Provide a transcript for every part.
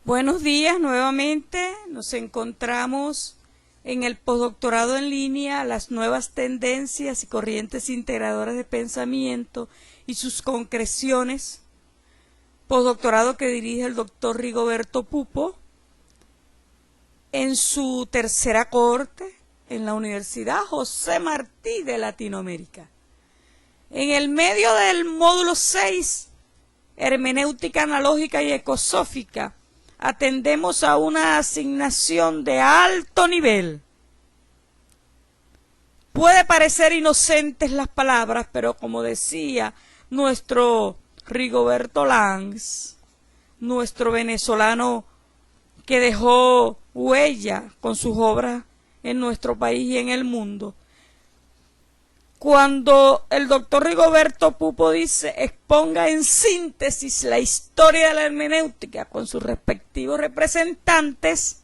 Buenos días nuevamente, nos encontramos en el postdoctorado en línea, las nuevas tendencias y corrientes integradoras de pensamiento y sus concreciones, postdoctorado que dirige el doctor Rigoberto Pupo en su tercera cohorte en la Universidad José Martí de Latinoamérica. En el medio del módulo 6, hermenéutica analógica y ecosófica, atendemos a una asignación de alto nivel. Puede parecer inocentes las palabras, pero como decía nuestro Rigoberto Lanz, nuestro venezolano que dejó huella con sus obras en nuestro país y en el mundo, cuando el doctor Rigoberto Pupo dice exponga en síntesis la historia de la hermenéutica con sus respectivos representantes,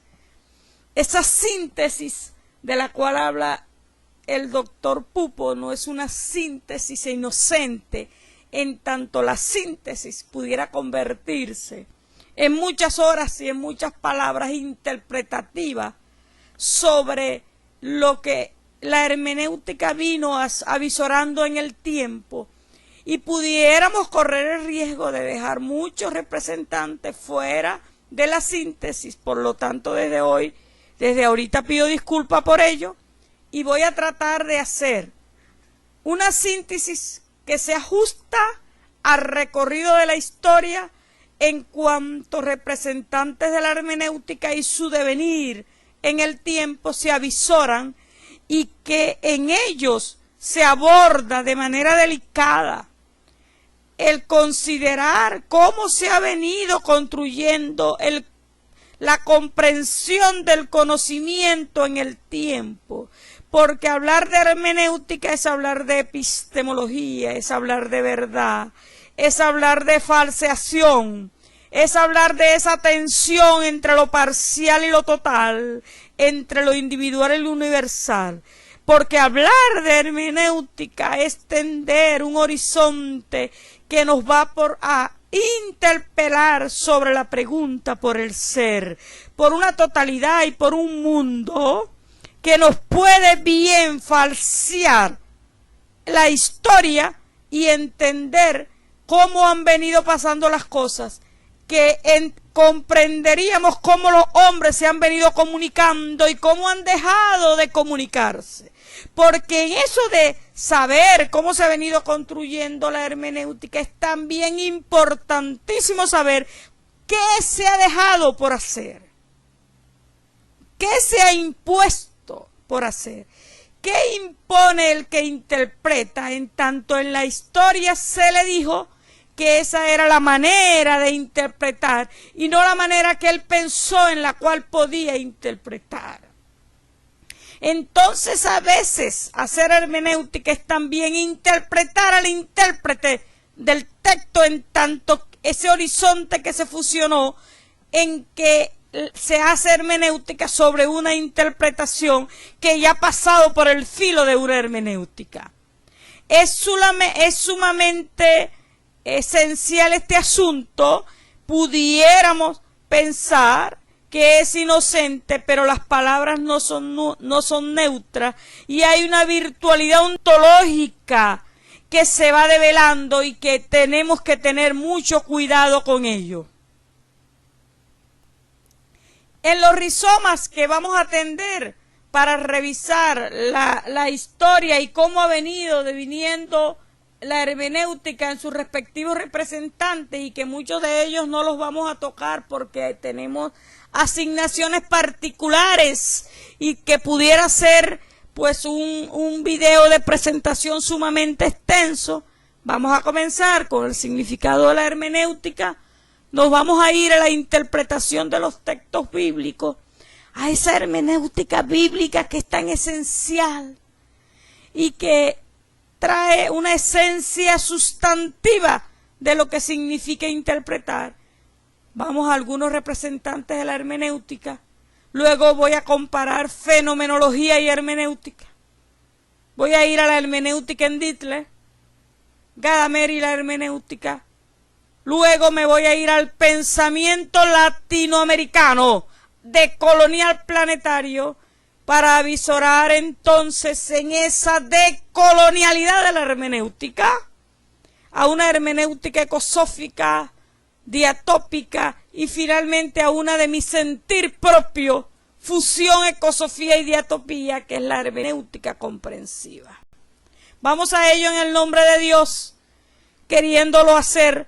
esa síntesis de la cual habla el doctor Pupo no es una síntesis inocente, en tanto la síntesis pudiera convertirse en muchas horas y en muchas palabras interpretativas sobre lo que la hermenéutica vino avisorando en el tiempo, y pudiéramos correr el riesgo de dejar muchos representantes fuera de la síntesis. Por lo tanto, desde ahorita pido disculpas por ello, y voy a tratar de hacer una síntesis que se ajusta al recorrido de la historia en cuanto representantes de la hermenéutica y su devenir en el tiempo se avisoran, y que en ellos se aborda de manera delicada el considerar cómo se ha venido construyendo la comprensión del conocimiento en el tiempo, porque hablar de hermenéutica es hablar de epistemología, es hablar de verdad, es hablar de falseación, es hablar de esa tensión entre lo parcial y lo total, entre lo individual y lo universal. Porque hablar de hermenéutica es tender un horizonte que nos va a interpelar sobre la pregunta por el ser, por una totalidad y por un mundo que nos puede bien falsear la historia y entender cómo han venido pasando las cosas, que comprenderíamos cómo los hombres se han venido comunicando y cómo han dejado de comunicarse. Porque en eso de saber cómo se ha venido construyendo la hermenéutica es también importantísimo saber qué se ha dejado por hacer, qué se ha impuesto por hacer, qué impone el que interpreta. En tanto en la historia se le dijo que esa era la manera de interpretar y no la manera que él pensó en la cual podía interpretar. Entonces a veces hacer hermenéutica es también interpretar al intérprete del texto, en tanto ese horizonte que se fusionó en que se hace hermenéutica sobre una interpretación que ya ha pasado por el filo de una hermenéutica. Es sumamente esencial este asunto. Pudiéramos pensar que es inocente, pero las palabras no son neutras, y hay una virtualidad ontológica que se va develando y que tenemos que tener mucho cuidado con ello. En los rizomas que vamos a atender para revisar la historia y cómo ha venido deviniendo la hermenéutica en sus respectivos representantes, y que muchos de ellos no los vamos a tocar porque tenemos asignaciones particulares y que pudiera ser pues un video de presentación sumamente extenso. Vamos a comenzar con el significado de la hermenéutica. Nos vamos a ir a la interpretación de los textos bíblicos, a esa hermenéutica bíblica que es tan esencial y que trae una esencia sustantiva de lo que significa interpretar. Vamos a algunos representantes de la hermenéutica. Luego voy a comparar fenomenología y hermenéutica. Voy a ir a la hermenéutica en Dittler, Gadamer y la hermenéutica, Luego me voy a ir al pensamiento latinoamericano de colonial planetario para avisorar entonces en esa decolonialidad de la hermenéutica a una hermenéutica ecosófica, diatópica y finalmente a una de mi sentir propio, fusión, ecosofía y diatopía, que es la hermenéutica comprensiva. Vamos a ello en el nombre de Dios, queriéndolo hacer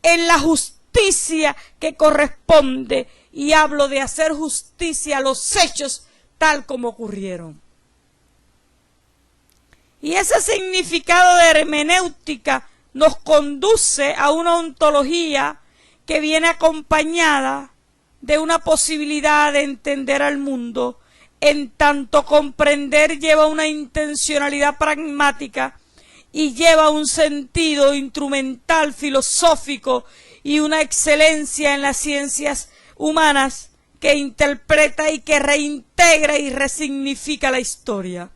en la justicia que corresponde, y hablo de hacer justicia a los hechos tal como ocurrieron. Y ese significado de hermenéutica nos conduce a una ontología que viene acompañada de una posibilidad de entender al mundo, en tanto comprender lleva una intencionalidad pragmática y lleva un sentido instrumental, filosófico y una excelencia en las ciencias humanas que interpreta y que reintegra y resignifica la historia.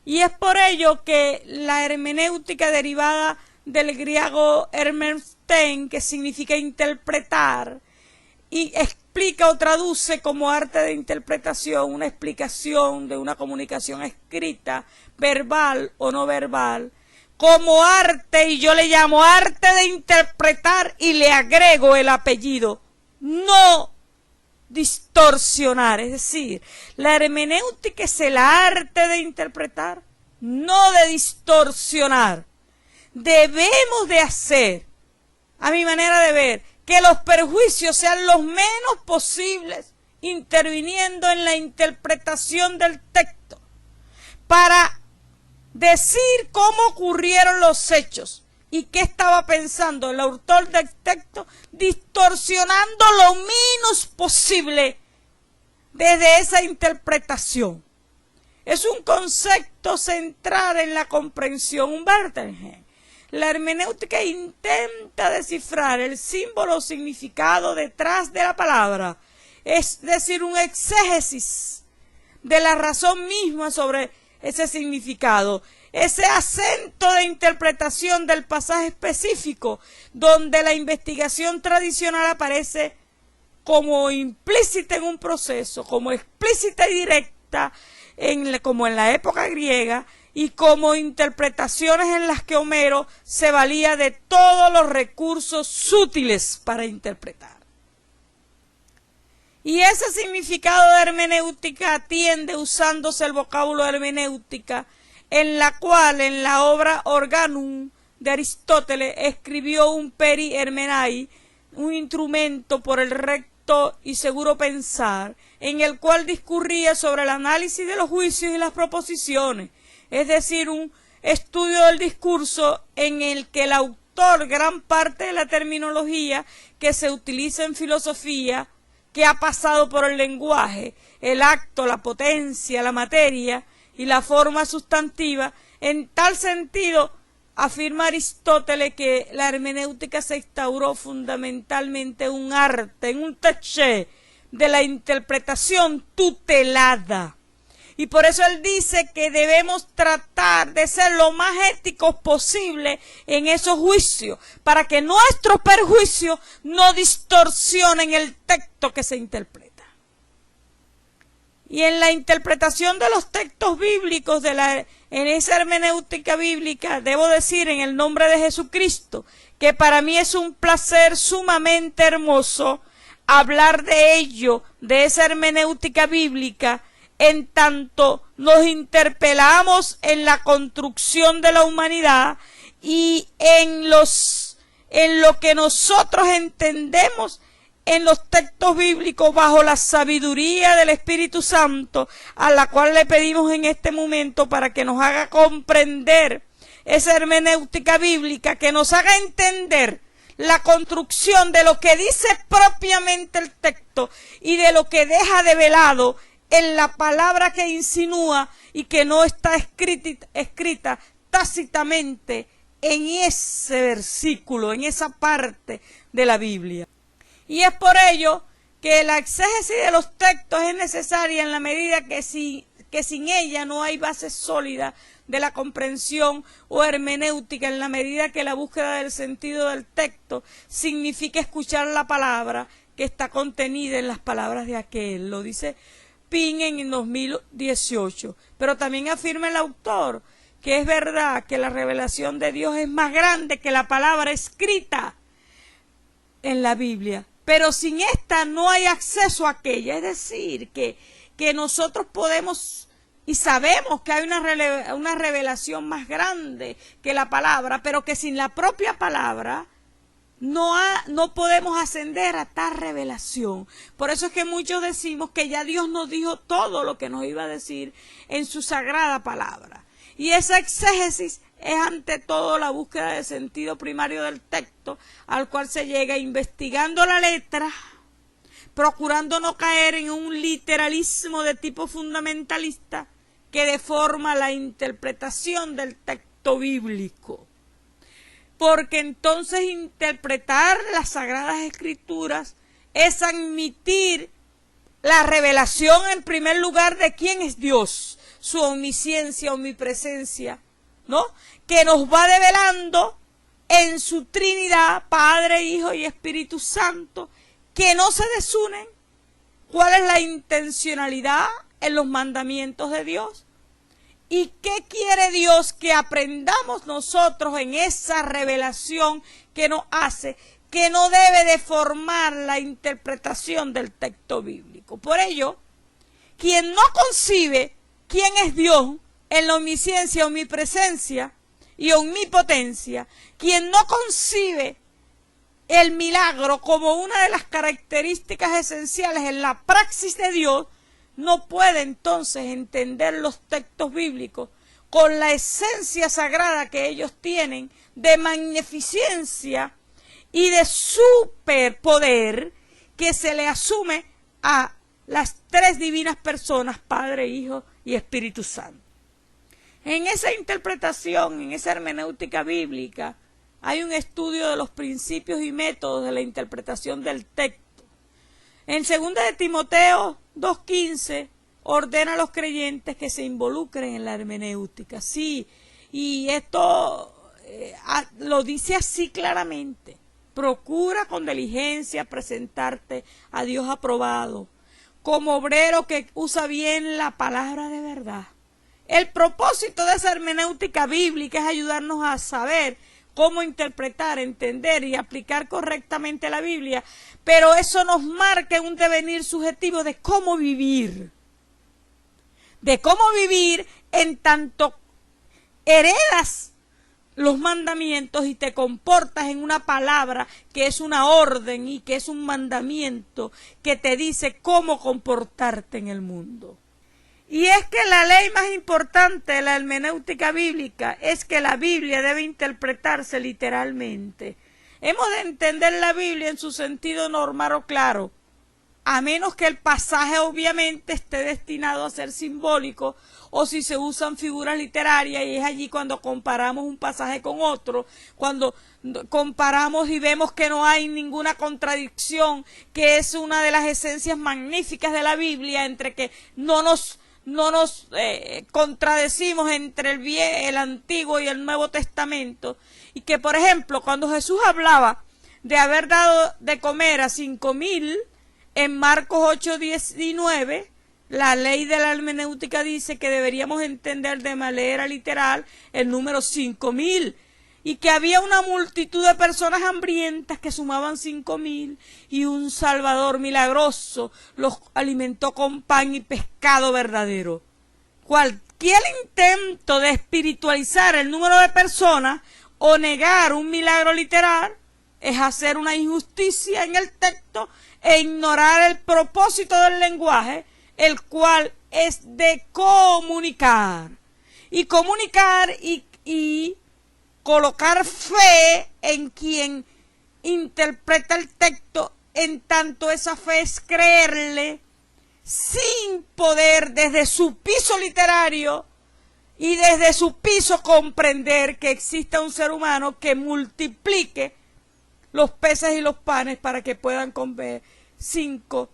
Y es por ello que la hermenéutica derivada del griego hermenstein, que significa interpretar, y explica o traduce como arte de interpretación una explicación de una comunicación escrita, verbal o no verbal, como arte, y yo le llamo arte de interpretar y le agrego el apellido, no distorsionar. Es decir, la hermenéutica es el arte de interpretar, no de distorsionar. Debemos de hacer, a mi manera de ver, que los perjuicios sean los menos posibles, interviniendo en la interpretación del texto, para decir cómo ocurrieron los hechos y qué estaba pensando el autor del texto, distorsionando lo menos posible desde esa interpretación. Es un concepto central en la comprensión. Humberto, la hermenéutica intenta descifrar el símbolo o significado detrás de la palabra, es decir, un exégesis de la razón misma sobre ese significado, ese acento de interpretación del pasaje específico, donde la investigación tradicional aparece como implícita en un proceso, como explícita y directa, como en la época griega, y como interpretaciones en las que Homero se valía de todos los recursos sutiles para interpretar. Y ese significado de hermenéutica atiende usándose el vocábulo hermenéutica, en la cual en la obra Organum de Aristóteles escribió un peri hermenai, un instrumento por el recto y seguro pensar, en el cual discurría sobre el análisis de los juicios y las proposiciones, es decir, un estudio del discurso en el que el autor gran parte de la terminología que se utiliza en filosofía, que ha pasado por el lenguaje, el acto, la potencia, la materia y la forma sustantiva. En tal sentido, afirma Aristóteles que la hermenéutica se instauró fundamentalmente en un arte, en un taché de la interpretación tutelada. Y por eso él dice que debemos tratar de ser lo más éticos posible en esos juicios, para que nuestros perjuicios no distorsionen el texto que se interpreta. Y en la interpretación de los textos bíblicos, en esa hermenéutica bíblica, debo decir en el nombre de Jesucristo, que para mí es un placer sumamente hermoso hablar de ello, de esa hermenéutica bíblica, en tanto nos interpelamos en la construcción de la humanidad y en lo que nosotros entendemos en los textos bíblicos bajo la sabiduría del Espíritu Santo, a la cual le pedimos en este momento para que nos haga comprender esa hermenéutica bíblica, que nos haga entender la construcción de lo que dice propiamente el texto y de lo que deja de lado en la palabra que insinúa y que no está escrita tácitamente en ese versículo, en esa parte de la Biblia. Y es por ello que la exégesis de los textos es necesaria en la medida que que sin ella no hay base sólida de la comprensión o hermenéutica, en la medida que la búsqueda del sentido del texto significa escuchar la palabra que está contenida en las palabras de aquel. Lo dice Pink en 2018. Pero también afirma el autor que es verdad que la revelación de Dios es más grande que la palabra escrita en la Biblia, pero sin esta no hay acceso a aquella. Es decir, que nosotros podemos y sabemos que hay una revelación más grande que la palabra, pero que sin la propia palabra no podemos ascender a tal revelación. Por eso es que muchos decimos que ya Dios nos dijo todo lo que nos iba a decir en su sagrada palabra. Y esa exégesis es ante todo la búsqueda del sentido primario del texto, al cual se llega investigando la letra, procurando no caer en un literalismo de tipo fundamentalista que deforma la interpretación del texto bíblico. Porque entonces interpretar las Sagradas Escrituras es admitir la revelación en primer lugar de quién es Dios, su omnisciencia, omnipresencia, ¿no? Que nos va develando en su Trinidad, Padre, Hijo y Espíritu Santo, que no se desunen. ¿Cuál es la intencionalidad en los mandamientos de Dios? ¿Y qué quiere Dios que aprendamos nosotros en esa revelación que nos hace, que no debe deformar la interpretación del texto bíblico? Por ello, quien no concibe quién es Dios en la omnisciencia, omnipresencia y omnipotencia, quien no concibe el milagro como una de las características esenciales en la praxis de Dios, no puede entonces entender los textos bíblicos con la esencia sagrada que ellos tienen de magnificencia y de superpoder que se le asume a las tres divinas personas, Padre, Hijo y Espíritu Santo. En esa interpretación, en esa hermenéutica bíblica, hay un estudio de los principios y métodos de la interpretación del texto. En 2 de Timoteo 2:15 ordena a los creyentes que se involucren en la hermenéutica. Sí, y esto lo dice así claramente. Procura con diligencia presentarte a Dios aprobado, como obrero que usa bien la palabra de verdad. El propósito de esa hermenéutica bíblica es ayudarnos a saber cómo interpretar, entender y aplicar correctamente la Biblia, pero eso nos marca un devenir subjetivo de cómo vivir en tanto heredas los mandamientos y te comportas en una palabra que es una orden y que es un mandamiento que te dice cómo comportarte en el mundo. Y es que la ley más importante de la hermenéutica bíblica es que la Biblia debe interpretarse literalmente. Hemos de entender la Biblia en su sentido normal o claro, a menos que el pasaje obviamente esté destinado a ser simbólico o si se usan figuras literarias, y es allí cuando comparamos un pasaje con otro, cuando comparamos y vemos que no hay ninguna contradicción, que es una de las esencias magníficas de la Biblia, entre que no nos contradecimos entre el Antiguo y el Nuevo Testamento, y que, por ejemplo, cuando Jesús hablaba de haber dado de comer a 5,000 en Marcos 8:19, la ley de la hermenéutica dice que deberíamos entender de manera literal el número 5,000, y que había una multitud de personas hambrientas que sumaban 5,000, y un Salvador milagroso los alimentó con pan y pescado verdadero. Cualquier intento de espiritualizar el número de personas o negar un milagro literal es hacer una injusticia en el texto e ignorar el propósito del lenguaje, el cual es de comunicar. Y comunicar y colocar fe en quien interpreta el texto, en tanto esa fe es creerle sin poder desde su piso literario y desde su piso comprender que exista un ser humano que multiplique los peces y los panes para que puedan comer 5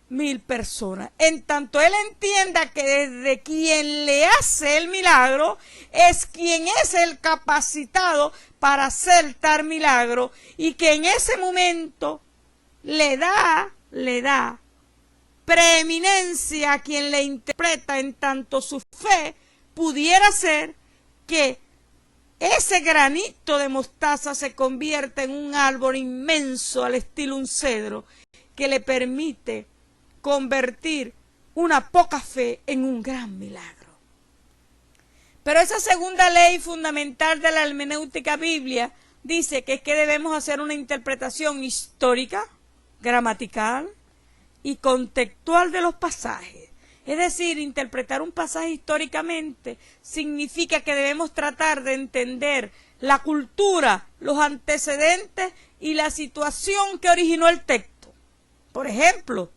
1000 personas. En tanto él entienda que desde quien le hace el milagro es quien es el capacitado para hacer tal milagro, y que en ese momento le da preeminencia a quien le interpreta, en tanto su fe pudiera ser que ese granito de mostaza se convierte en un árbol inmenso al estilo un cedro, que le permite convertir una poca fe en un gran milagro. Pero esa segunda ley fundamental de la hermenéutica biblia dice que es que debemos hacer una interpretación histórica, gramatical y contextual de los pasajes. Es decir, interpretar un pasaje históricamente significa que debemos tratar de entender la cultura, los antecedentes y la situación que originó el texto. Por ejemplo,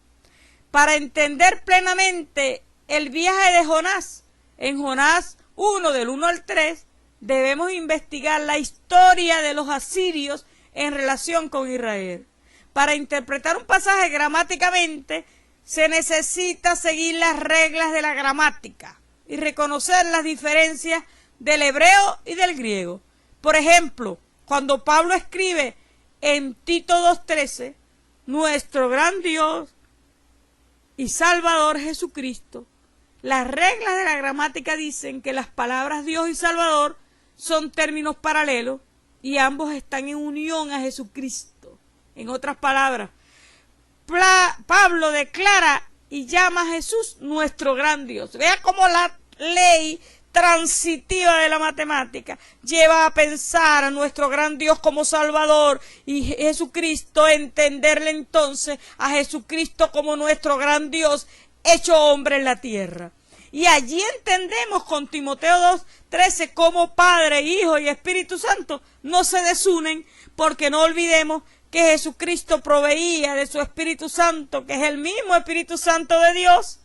para entender plenamente el viaje de Jonás, en Jonás 1, del 1 al 3, debemos investigar la historia de los asirios en relación con Israel. Para interpretar un pasaje gramáticamente, se necesita seguir las reglas de la gramática y reconocer las diferencias del hebreo y del griego. Por ejemplo, cuando Pablo escribe en Tito 2:13, nuestro gran Dios y Salvador Jesucristo, las reglas de la gramática dicen que las palabras Dios y Salvador son términos paralelos y ambos están en unión a Jesucristo. En otras palabras, Pablo declara y llama a Jesús nuestro gran Dios. Vea cómo la ley transitiva de la matemática lleva a pensar a nuestro gran Dios como Salvador y Jesucristo, entenderle entonces a Jesucristo como nuestro gran Dios hecho hombre en la tierra. Y allí entendemos con Timoteo 2:13 cómo Padre, Hijo y Espíritu Santo no se desunen, porque no olvidemos que Jesucristo proveía de su Espíritu Santo, que es el mismo Espíritu Santo de Dios,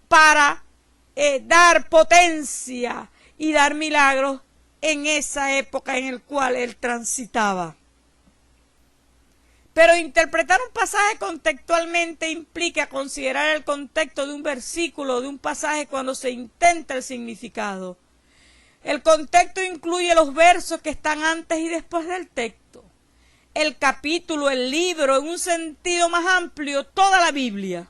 para dar potencia y dar milagros en esa época en la cual él transitaba. Pero interpretar un pasaje contextualmente implica considerar el contexto de un versículo o de un pasaje cuando se intenta el significado. El contexto incluye los versos que están antes y después del texto, el capítulo, el libro, en un sentido más amplio, toda la Biblia.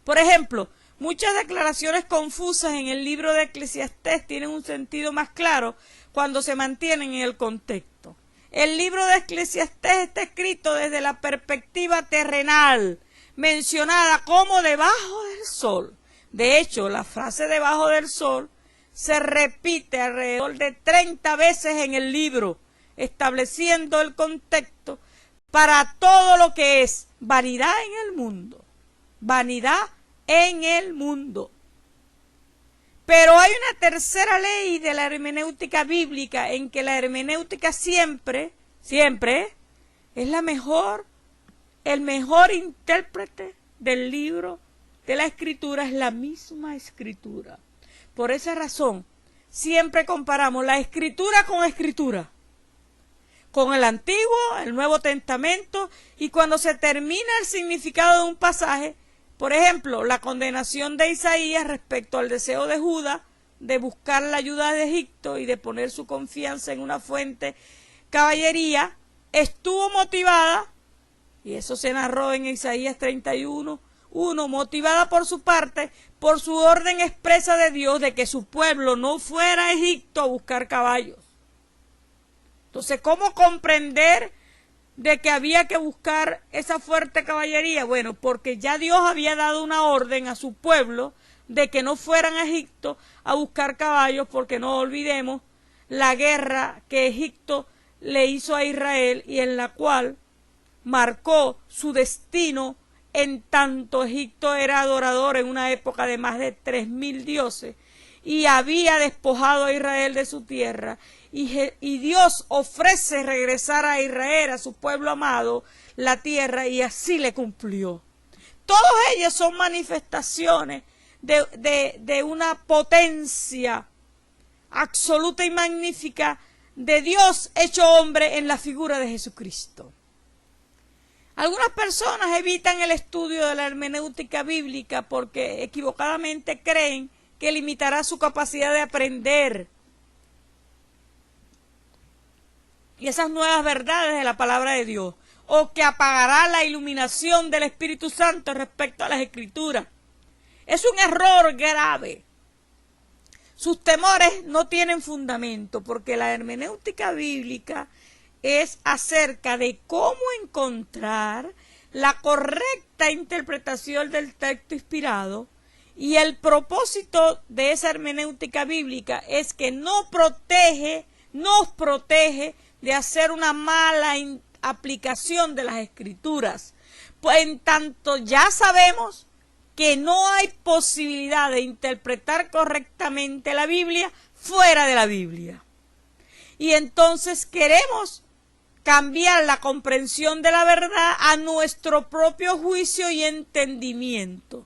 Por ejemplo, muchas declaraciones confusas en el libro de Eclesiastés tienen un sentido más claro cuando se mantienen en el contexto. El libro de Eclesiastés está escrito desde la perspectiva terrenal, mencionada como debajo del sol. De hecho, la frase debajo del sol se repite alrededor de 30 veces en el libro, estableciendo el contexto para todo lo que es vanidad en el mundo. Vanidad en el mundo. Pero hay una tercera ley de la hermenéutica bíblica en que la hermenéutica siempre es el mejor intérprete del libro de la escritura, es la misma escritura. Por esa razón, siempre comparamos la escritura, con el Antiguo, el Nuevo Testamento, y cuando se termina el significado de un pasaje, por ejemplo, la condenación de Isaías respecto al deseo de Judá de buscar la ayuda de Egipto y de poner su confianza en una fuente caballería, estuvo motivada, y eso se narró en Isaías 31:1, motivada por su parte, por su orden expresa de Dios de que su pueblo no fuera a Egipto a buscar caballos. Entonces, ¿cómo comprender de que había que buscar esa fuerte caballería? Bueno, porque ya Dios había dado una orden a su pueblo de que no fueran a Egipto a buscar caballos, porque no olvidemos la guerra que Egipto le hizo a Israel y en la cual marcó su destino, en tanto Egipto era adorador en una época de más de 3000 dioses y había despojado a Israel de su tierra. Y Dios ofrece regresar a Israel, a su pueblo amado, la tierra, y así le cumplió. Todos ellos son manifestaciones de una potencia absoluta y magnífica de Dios hecho hombre en la figura de Jesucristo. Algunas personas evitan el estudio de la hermenéutica bíblica porque equivocadamente creen que limitará su capacidad de aprender y esas nuevas verdades de la palabra de Dios, o que apagará la iluminación del Espíritu Santo respecto a las Escrituras. Es un error grave. Sus temores no tienen fundamento, porque la hermenéutica bíblica es acerca de cómo encontrar la correcta interpretación del texto inspirado, y el propósito de esa hermenéutica bíblica es que nos protege de hacer una mala aplicación de las Escrituras. Pues en tanto ya sabemos que no hay posibilidad de interpretar correctamente la Biblia fuera de la Biblia. Y entonces queremos cambiar la comprensión de la verdad a nuestro propio juicio y entendimiento.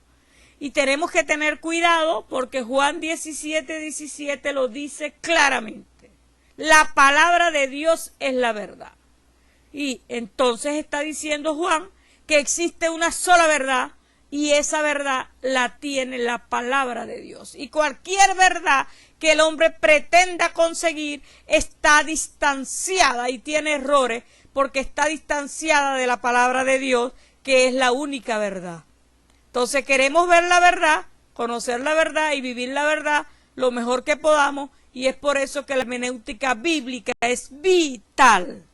Y tenemos que tener cuidado porque Juan 17:17 lo dice claramente. La palabra de Dios es la verdad. Y entonces está diciendo Juan que existe una sola verdad, y esa verdad la tiene la palabra de Dios. Y cualquier verdad que el hombre pretenda conseguir está distanciada y tiene errores porque está distanciada de la palabra de Dios, que es la única verdad. Entonces queremos ver la verdad, conocer la verdad y vivir la verdad lo mejor que podamos, y es por eso que la hermenéutica bíblica es vital.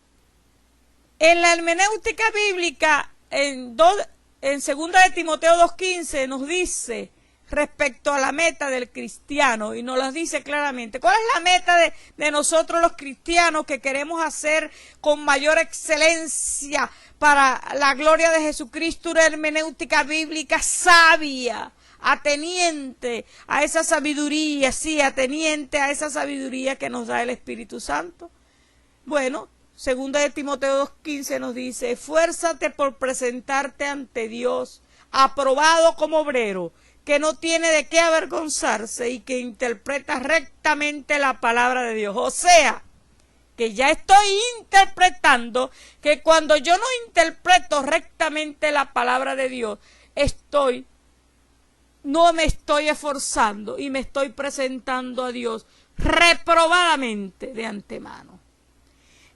En la hermenéutica bíblica, en 2 de Timoteo 2:15 nos dice respecto a la meta del cristiano, y nos lo dice claramente. ¿Cuál es la meta de nosotros los cristianos que queremos hacer con mayor excelencia para la gloria de Jesucristo? Una hermenéutica bíblica sabia, ateniente a esa sabiduría, sí, ateniente a esa sabiduría que nos da el Espíritu Santo. Bueno, 2 de Timoteo 2:15 nos dice: esfuérzate por presentarte ante Dios, aprobado como obrero, que no tiene de qué avergonzarse y que interpreta rectamente la palabra de Dios. O sea, que ya estoy interpretando que cuando yo no interpreto rectamente la palabra de Dios, no me estoy esforzando y me estoy presentando a Dios reprobadamente de antemano.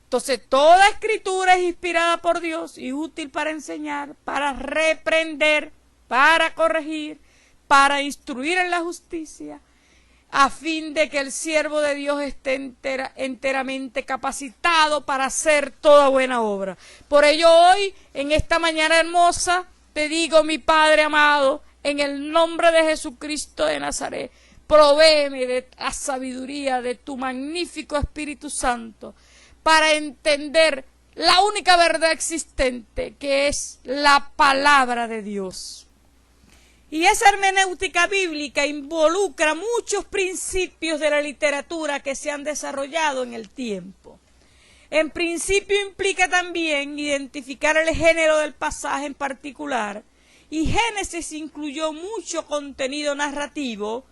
Entonces, toda escritura es inspirada por Dios y útil para enseñar, para reprender, para corregir, para instruir en la justicia, a fin de que el siervo de Dios esté enteramente capacitado para hacer toda buena obra. Por ello hoy, en esta mañana hermosa, te digo, mi Padre amado, en el nombre de Jesucristo de Nazaret, provéeme de la sabiduría de tu magnífico Espíritu Santo, para entender la única verdad existente, que es la palabra de Dios. Y esa hermenéutica bíblica involucra muchos principios de la literatura que se han desarrollado en el tiempo. En principio implica también identificar el género del pasaje en particular, y Génesis incluyó mucho contenido narrativo,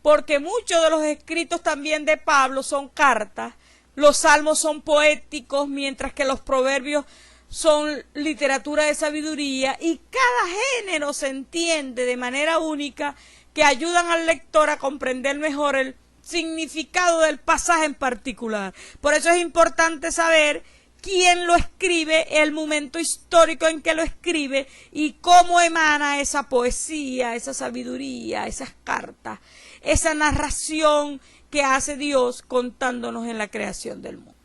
porque muchos de los escritos también de Pablo son cartas. Los salmos son poéticos, mientras que los proverbios son literatura de sabiduría, y cada género se entiende de manera única, que ayudan al lector a comprender mejor el significado del pasaje en particular. Por eso es importante saber quién lo escribe, el momento histórico en que lo escribe y cómo emana esa poesía, esa sabiduría, esas cartas, esa narración que hace Dios contándonos en la creación del mundo.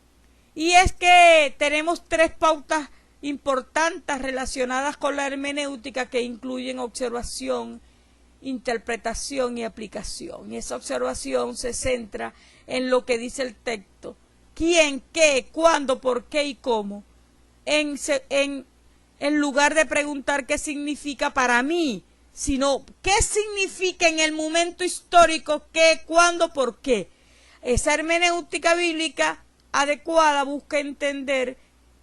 Y es que tenemos 3 pautas importantes relacionadas con la hermenéutica, que incluyen observación, interpretación y aplicación. Y esa observación se centra en lo que dice el texto: quién, qué, cuándo, por qué y cómo, en lugar de preguntar qué significa para mí, sino qué significa en el momento histórico, qué, cuándo, por qué. Esa hermenéutica bíblica adecuada busca entender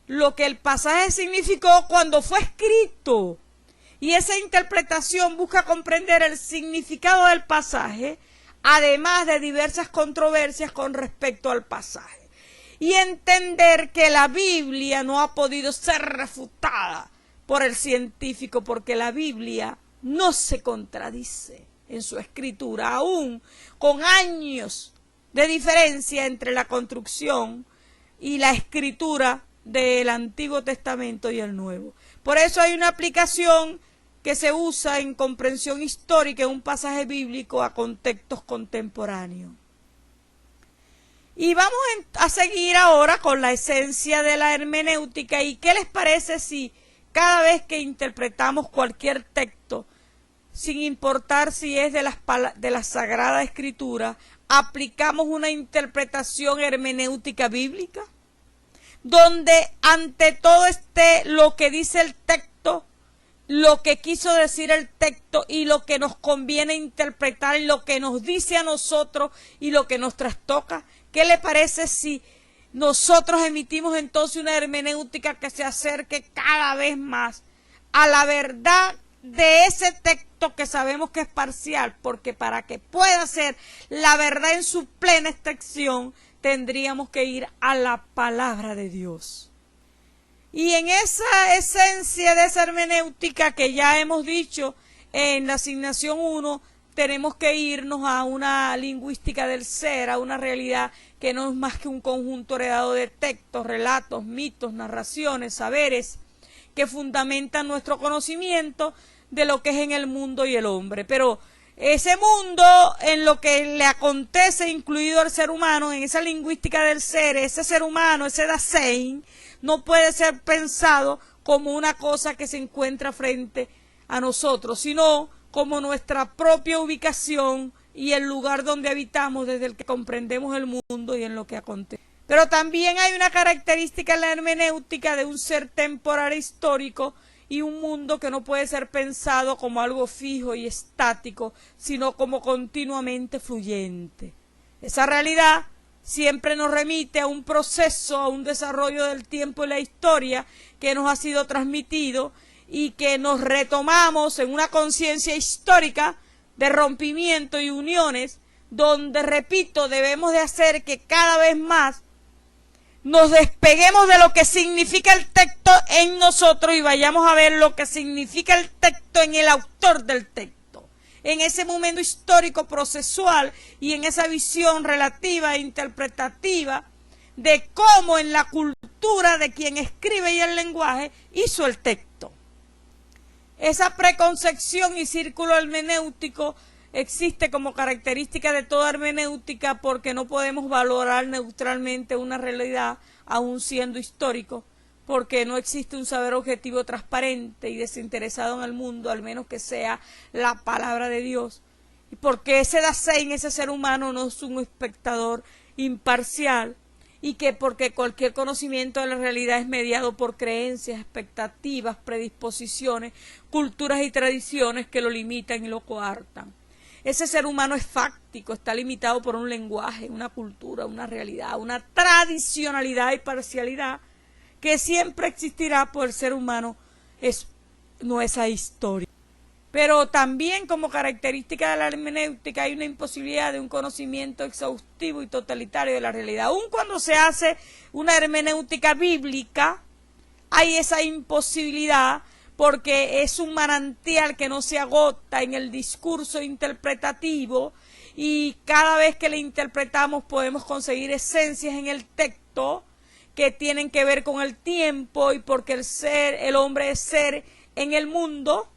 lo que el pasaje significó cuando fue escrito, y esa interpretación busca comprender el significado del pasaje, además de diversas controversias con respecto al pasaje, y entender que la Biblia no ha podido ser refutada por el científico, porque la Biblia no se contradice en su escritura, aún con años de diferencia entre la construcción y la escritura del Antiguo Testamento y el Nuevo. Por eso hay una aplicación que se usa en comprensión histórica en un pasaje bíblico a contextos contemporáneos. Y vamos a seguir ahora con la esencia de la hermenéutica. ¿Y qué les parece si cada vez que interpretamos cualquier texto, sin importar si es de la Sagrada Escritura, aplicamos una interpretación hermenéutica bíblica? Donde ante todo esté lo que dice el texto, lo que quiso decir el texto y lo que nos conviene interpretar, lo que nos dice a nosotros y lo que nos trastoca. ¿Qué le parece si nosotros emitimos entonces una hermenéutica que se acerque cada vez más a la verdad de ese texto que sabemos que es parcial? Porque para que pueda ser la verdad en su plena extensión, tendríamos que ir a la palabra de Dios. Y en esa esencia de esa hermenéutica que ya hemos dicho en la asignación 1, tenemos que irnos a una lingüística del ser, a una realidad que no es más que un conjunto heredado de textos, relatos, mitos, narraciones, saberes, que fundamentan nuestro conocimiento de lo que es en el mundo y el hombre. Pero ese mundo, en lo que le acontece, incluido el ser humano, en esa lingüística del ser, ese ser humano, ese Dasein, no puede ser pensado como una cosa que se encuentra frente a nosotros, sino como nuestra propia ubicación y el lugar donde habitamos, desde el que comprendemos el mundo y en lo que acontece. Pero también hay una característica en la hermenéutica de un ser temporal e histórico y un mundo que no puede ser pensado como algo fijo y estático, sino como continuamente fluyente. Esa realidad siempre nos remite a un proceso, a un desarrollo del tiempo y la historia que nos ha sido transmitido y que nos retomamos en una conciencia histórica de rompimiento y uniones, donde, repito, debemos de hacer que cada vez más nos despeguemos de lo que significa el texto en nosotros y vayamos a ver lo que significa el texto en el autor del texto, en ese momento histórico procesual y en esa visión relativa e interpretativa de cómo en la cultura de quien escribe y el lenguaje hizo el texto. Esa preconcepción y círculo hermenéutico existe como característica de toda hermenéutica, porque no podemos valorar neutralmente una realidad aún siendo histórico, porque no existe un saber objetivo transparente y desinteresado en el mundo, al menos que sea la palabra de Dios, y porque ese Dasein, ese ser humano, no es un espectador imparcial, y que porque cualquier conocimiento de la realidad es mediado por creencias, expectativas, predisposiciones, culturas y tradiciones que lo limitan y lo coartan. Ese ser humano es fáctico, está limitado por un lenguaje, una cultura, una realidad, una tradicionalidad y parcialidad que siempre existirá, por el ser humano no es ahistórico. Pero también como característica de la hermenéutica hay una imposibilidad de un conocimiento exhaustivo y totalitario de la realidad. Aun cuando se hace una hermenéutica bíblica, hay esa imposibilidad, porque es un manantial que no se agota en el discurso interpretativo, y cada vez que le interpretamos podemos conseguir esencias en el texto que tienen que ver con el tiempo, y porque el hombre es ser en el mundo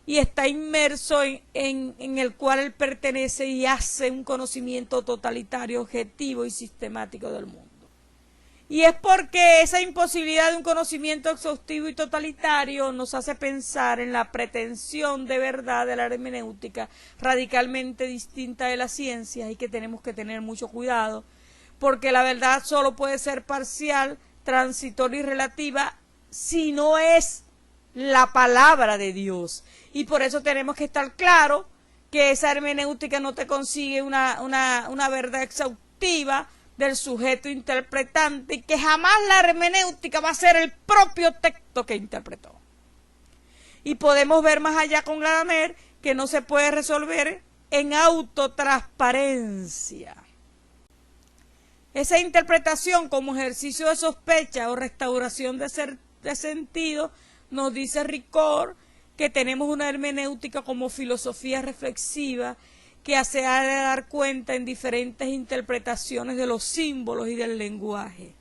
y está inmerso en el cual él pertenece y hace un conocimiento totalitario, objetivo y sistemático del mundo. Y es porque esa imposibilidad de un conocimiento exhaustivo y totalitario nos hace pensar en la pretensión de verdad de la hermenéutica, radicalmente distinta de la ciencia, y que tenemos que tener mucho cuidado, porque la verdad solo puede ser parcial, transitoria y relativa si no es la palabra de Dios. Y por eso tenemos que estar claro que esa hermenéutica no te consigue una verdad exhaustiva del sujeto interpretante, y que jamás la hermenéutica va a ser el propio texto que interpretó. Y podemos ver más allá con Gadamer que no se puede resolver en autotransparencia. Esa interpretación como ejercicio de sospecha o restauración de sentido nos dice Ricord que tenemos una hermenéutica como filosofía reflexiva que se ha de dar cuenta en diferentes interpretaciones de los símbolos y del lenguaje.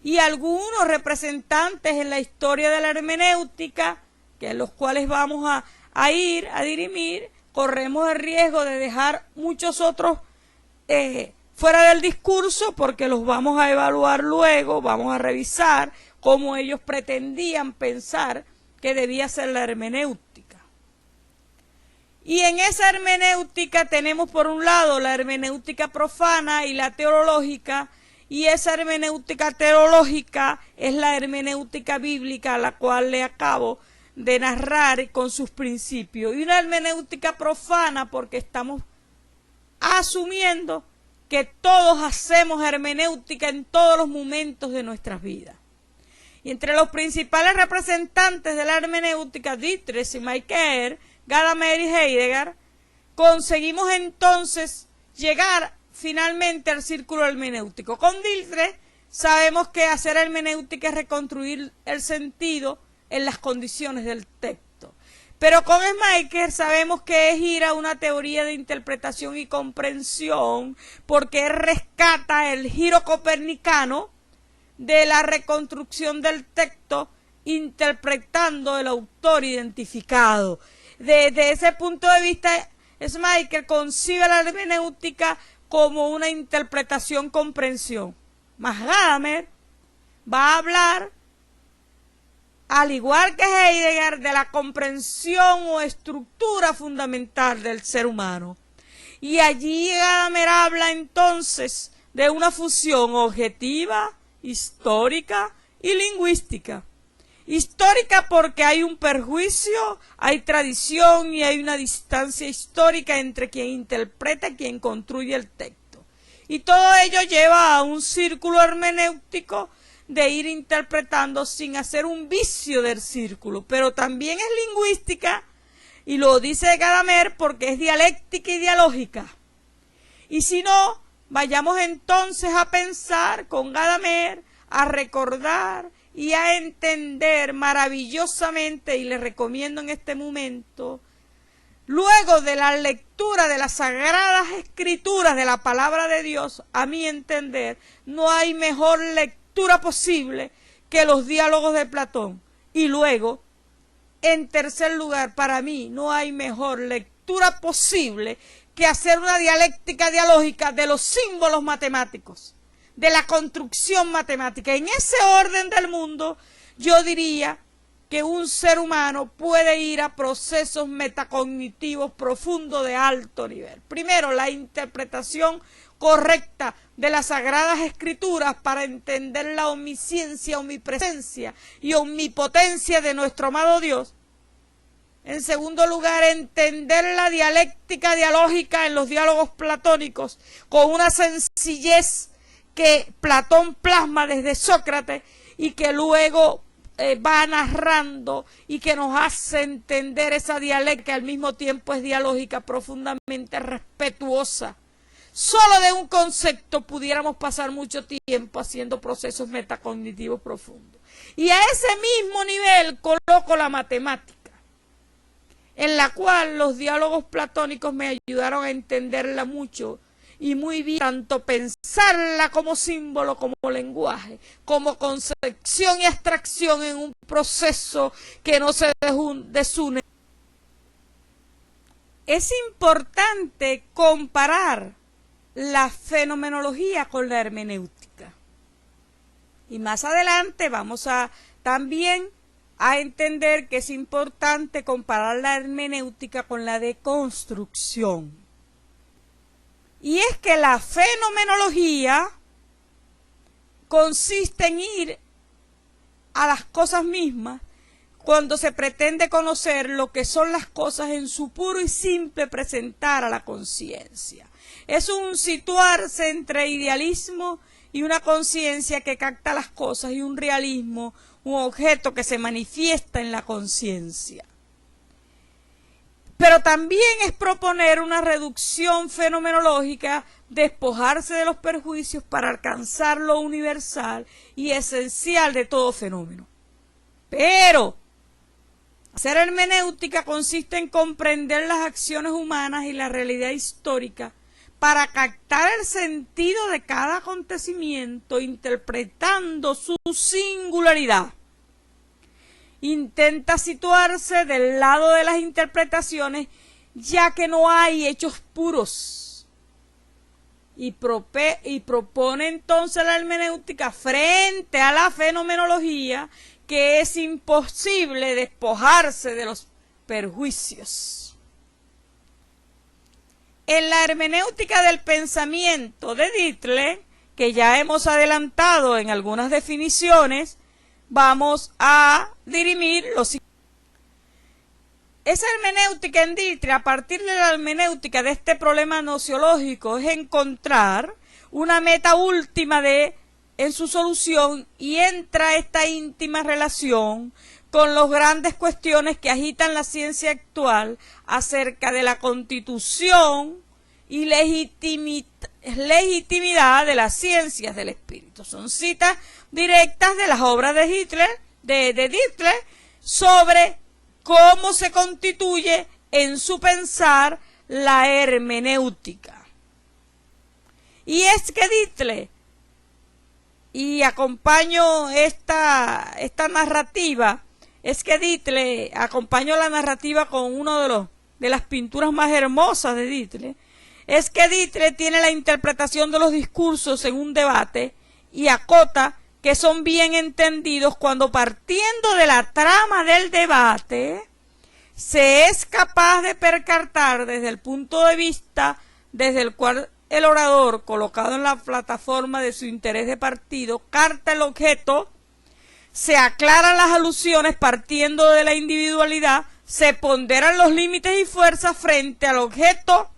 Y algunos representantes en la historia de la hermenéutica, que en los cuales vamos a ir a dirimir, corremos el riesgo de dejar muchos otros fuera del discurso porque los vamos a evaluar luego, vamos a revisar cómo ellos pretendían pensar que debía ser la hermenéutica. Y en esa hermenéutica tenemos por un lado la hermenéutica profana y la teológica, y esa hermenéutica teológica es la hermenéutica bíblica a la cual le acabo de narrar con sus principios. Y una hermenéutica profana porque estamos asumiendo que todos hacemos hermenéutica en todos los momentos de nuestras vidas. Y entre los principales representantes de la hermenéutica, Dietrich y Michael, Gadamer y Heidegger, conseguimos entonces llegar finalmente al círculo hermenéutico. Con Dietrich sabemos que hacer hermenéutica es reconstruir el sentido en las condiciones del texto. Pero con Schmeickel sabemos que es ir a una teoría de interpretación y comprensión, porque él rescata el giro copernicano de la reconstrucción del texto interpretando el autor identificado. Desde ese punto de vista, Schmeickel concibe la hermenéutica como una interpretación-comprensión. Mas Gadamer va a hablar, al igual que Heidegger, de la comprensión o estructura fundamental del ser humano. Y allí Gadamer habla entonces de una fusión objetiva, histórica y lingüística. Histórica porque hay un perjuicio, hay tradición y hay una distancia histórica entre quien interpreta y quien construye el texto. Y todo ello lleva a un círculo hermenéutico de ir interpretando sin hacer un vicio del círculo, pero también es lingüística, y lo dice Gadamer porque es dialéctica y dialógica. Y si no, vayamos entonces a pensar con Gadamer, a recordar y a entender maravillosamente, y les recomiendo en este momento, luego de la lectura de las Sagradas Escrituras de la Palabra de Dios, a mi entender, no hay mejor lectura posible que los diálogos de Platón. Y luego, en tercer lugar, para mí, no hay mejor lectura posible que hacer una dialéctica dialógica de los símbolos matemáticos, de la construcción matemática. En ese orden del mundo, yo diría que un ser humano puede ir a procesos metacognitivos profundos de alto nivel. Primero, la interpretación correcta de las Sagradas Escrituras para entender la omnisciencia, omnipresencia y omnipotencia de nuestro amado Dios. En segundo lugar, entender la dialéctica dialógica en los diálogos platónicos con una sencillez que Platón plasma desde Sócrates y que luego va narrando y que nos hace entender esa dialéctica que al mismo tiempo es dialógica, profundamente respetuosa. Solo de un concepto pudiéramos pasar mucho tiempo haciendo procesos metacognitivos profundos. Y a ese mismo nivel coloco la matemática, en la cual los diálogos platónicos me ayudaron a entenderla mucho y muy bien, tanto pensarla como símbolo, como lenguaje, como concepción y abstracción en un proceso que no se desune. Es importante comparar la fenomenología con la hermenéutica. Y más adelante vamos a también a entender que es importante comparar la hermenéutica con la deconstrucción. Y es que la fenomenología consiste en ir a las cosas mismas cuando se pretende conocer lo que son las cosas en su puro y simple presentar a la conciencia. Es un situarse entre idealismo y una conciencia que capta las cosas y un realismo, un objeto que se manifiesta en la conciencia. Pero también es proponer una reducción fenomenológica, despojarse de los perjuicios para alcanzar lo universal y esencial de todo fenómeno. Pero hacer hermenéutica consiste en comprender las acciones humanas y la realidad histórica para captar el sentido de cada acontecimiento, interpretando su singularidad. Intenta situarse del lado de las interpretaciones, ya que no hay hechos puros. Y propone entonces la hermenéutica frente a la fenomenología, que es imposible despojarse de los perjuicios. En la hermenéutica del pensamiento de Dirichlet, que ya hemos adelantado en algunas definiciones, vamos a dirimir los siguientes. Esa hermenéutica en Dirichlet, a partir de la hermenéutica de este problema nociológico, es encontrar una meta última en su solución, y entra esta íntima relación con las grandes cuestiones que agitan la ciencia actual acerca de la constitución y legitimidad de las ciencias del espíritu. Son citas directas de las obras de Dirichlet sobre cómo se constituye en su pensar la hermenéutica. Y es que Dirichlet, y acompaño esta narrativa, acompaño la narrativa con uno de las pinturas más hermosas de Dirichlet. Es que Dirichlet tiene la interpretación de los discursos en un debate y acota que son bien entendidos cuando, partiendo de la trama del debate, se es capaz de percatar desde el punto de vista desde el cual el orador, colocado en la plataforma de su interés de partido, capta el objeto, se aclaran las alusiones partiendo de la individualidad, se ponderan los límites y fuerzas frente al objeto.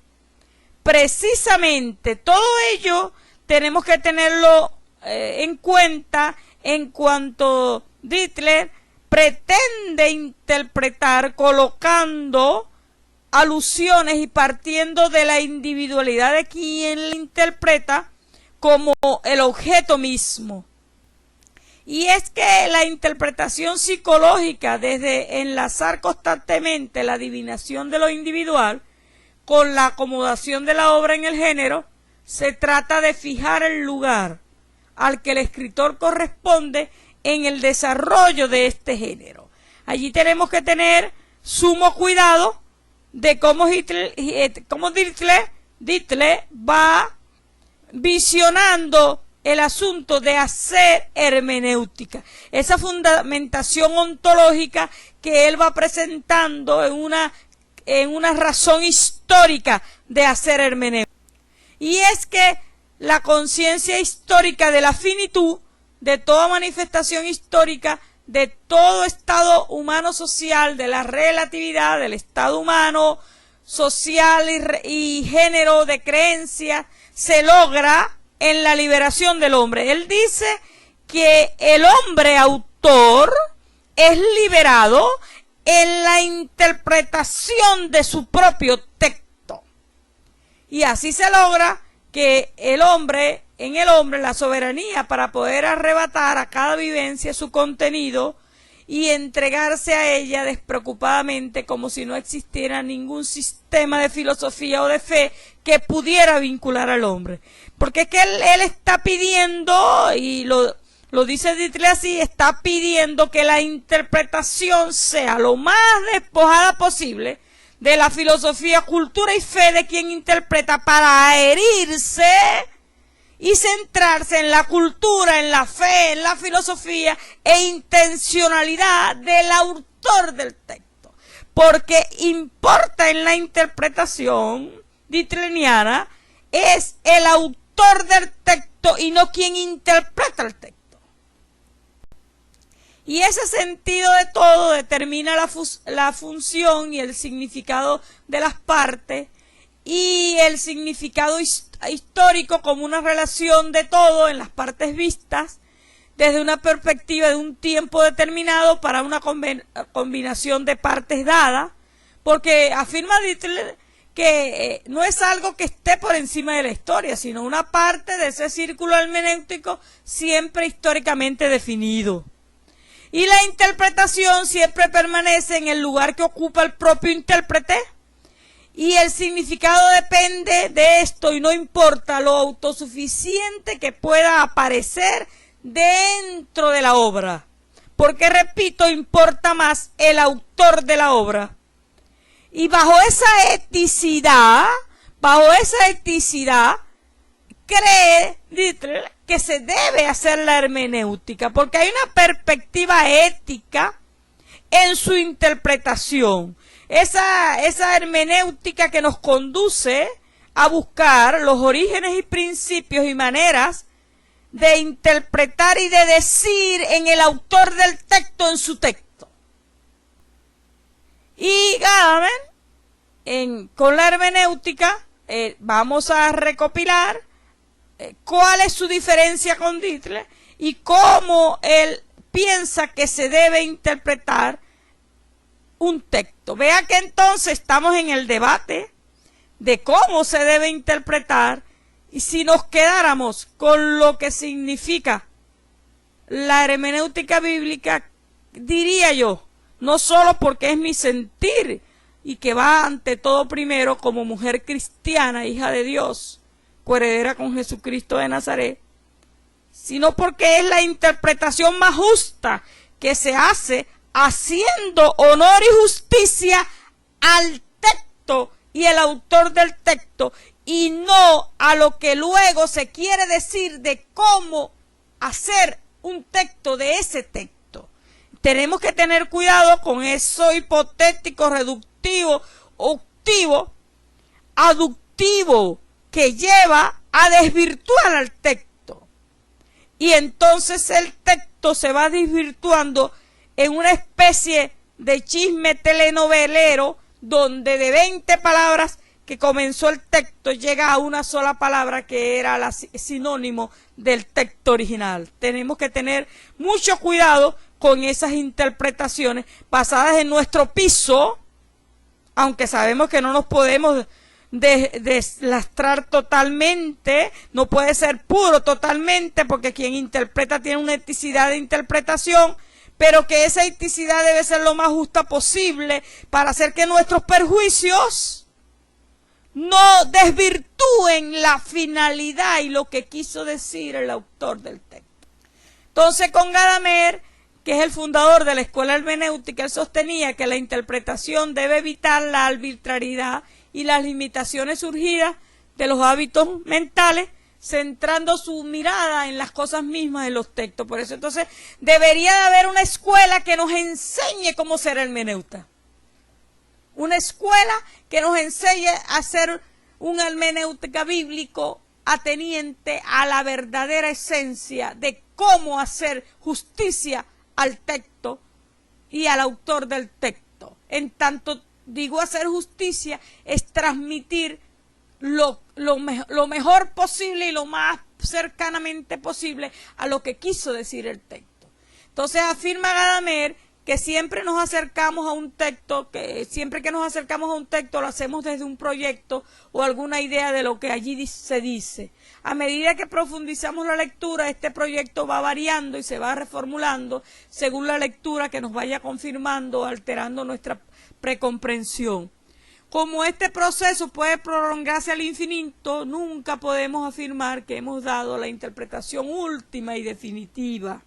Precisamente todo ello tenemos que tenerlo en cuenta en cuanto Dirichlet pretende interpretar colocando alusiones y partiendo de la individualidad de quien la interpreta como el objeto mismo. Y es que la interpretación psicológica, desde enlazar constantemente la adivinación de lo individual con la acomodación de la obra en el género, se trata de fijar el lugar al que el escritor corresponde en el desarrollo de este género. Allí tenemos que tener sumo cuidado de cómo Dirichlet va visionando el asunto de hacer hermenéutica, esa fundamentación ontológica que él va presentando en una razón histórica de hacer hermenéutica. Y es que la conciencia histórica de la finitud, de toda manifestación histórica, de todo estado humano social, de la relatividad del estado humano social y género de creencia, se logra en la liberación del hombre. Él dice que el hombre autor es liberado en la interpretación de su propio texto. Y así se logra que en el hombre la soberanía para poder arrebatar a cada vivencia su contenido y entregarse a ella despreocupadamente, como si no existiera ningún sistema de filosofía o de fe que pudiera vincular al hombre. Porque es que él está pidiendo, y lo dice Dirichlet así, está pidiendo que la interpretación sea lo más despojada posible de la filosofía, cultura y fe de quien interpreta, para herirse y centrarse en la cultura, en la fe, en la filosofía e intencionalidad del autor del texto. Porque importa en la interpretación dirichliana es el autor del texto y no quien interpreta el texto. Y ese sentido de todo determina la función y el significado de las partes, y el significado histórico como una relación de todo en las partes vistas desde una perspectiva de un tiempo determinado para una combinación de partes dadas, porque afirma Dirichlet que no es algo que esté por encima de la historia, sino una parte de ese círculo hermenéutico siempre históricamente definido. Y la interpretación siempre permanece en el lugar que ocupa el propio intérprete. Y el significado depende de esto y no importa lo autosuficiente que pueda aparecer dentro de la obra. Porque, repito, importa más el autor de la obra. Y bajo esa eticidad, cree Dietrich que se debe hacer la hermenéutica, porque hay una perspectiva ética en su interpretación. Esa hermenéutica que nos conduce a buscar los orígenes y principios y maneras de interpretar y de decir en el autor del texto, en su texto. Y Gadamer, con la hermenéutica, vamos a recopilar cuál es su diferencia con Dietrich y cómo él piensa que se debe interpretar un texto. Vea que entonces estamos en el debate de cómo se debe interpretar, y si nos quedáramos con lo que significa la hermenéutica bíblica, diría yo, no solo porque es mi sentir y que va ante todo primero como mujer cristiana, hija de Dios, coheredera con Jesucristo de Nazaret, sino porque es la interpretación más justa que se hace haciendo honor y justicia al texto y el autor del texto, y no a lo que luego se quiere decir de cómo hacer un texto de ese texto. Tenemos que tener cuidado con eso hipotético, reductivo, octivo, aductivo, que lleva a desvirtuar al texto. Y entonces el texto se va desvirtuando en una especie de chisme telenovelero, donde de 20 palabras que comenzó el texto llega a una sola palabra que era el sinónimo del texto original. Tenemos que tener mucho cuidado con esas interpretaciones basadas en nuestro piso, aunque sabemos que no nos podemos deslastrar totalmente, no puede ser puro totalmente, porque quien interpreta tiene una eticidad de interpretación, pero que esa eticidad debe ser lo más justa posible para hacer que nuestros perjuicios no desvirtúen la finalidad y lo que quiso decir el autor del texto. Entonces, con Gadamer, que es el fundador de la escuela hermenéutica, él sostenía que la interpretación debe evitar la arbitrariedad y las limitaciones surgidas de los hábitos mentales, centrando su mirada en las cosas mismas de los textos. Por eso entonces debería de haber una escuela que nos enseñe cómo ser hermeneuta. Una escuela que nos enseñe a hacer un hermenéutica bíblico ateniente a la verdadera esencia de cómo hacer justicia al texto y al autor del texto. En tanto digo hacer justicia, es transmitir lo mejor posible y lo más cercanamente posible a lo que quiso decir el texto. Entonces afirma Gadamer que siempre nos acercamos a un texto, lo hacemos desde un proyecto o alguna idea de lo que allí se dice. A medida que profundizamos la lectura, este proyecto va variando y se va reformulando según la lectura que nos vaya confirmando, alterando nuestra precomprensión. Como este proceso puede prolongarse al infinito, nunca podemos afirmar que hemos dado la interpretación última y definitiva.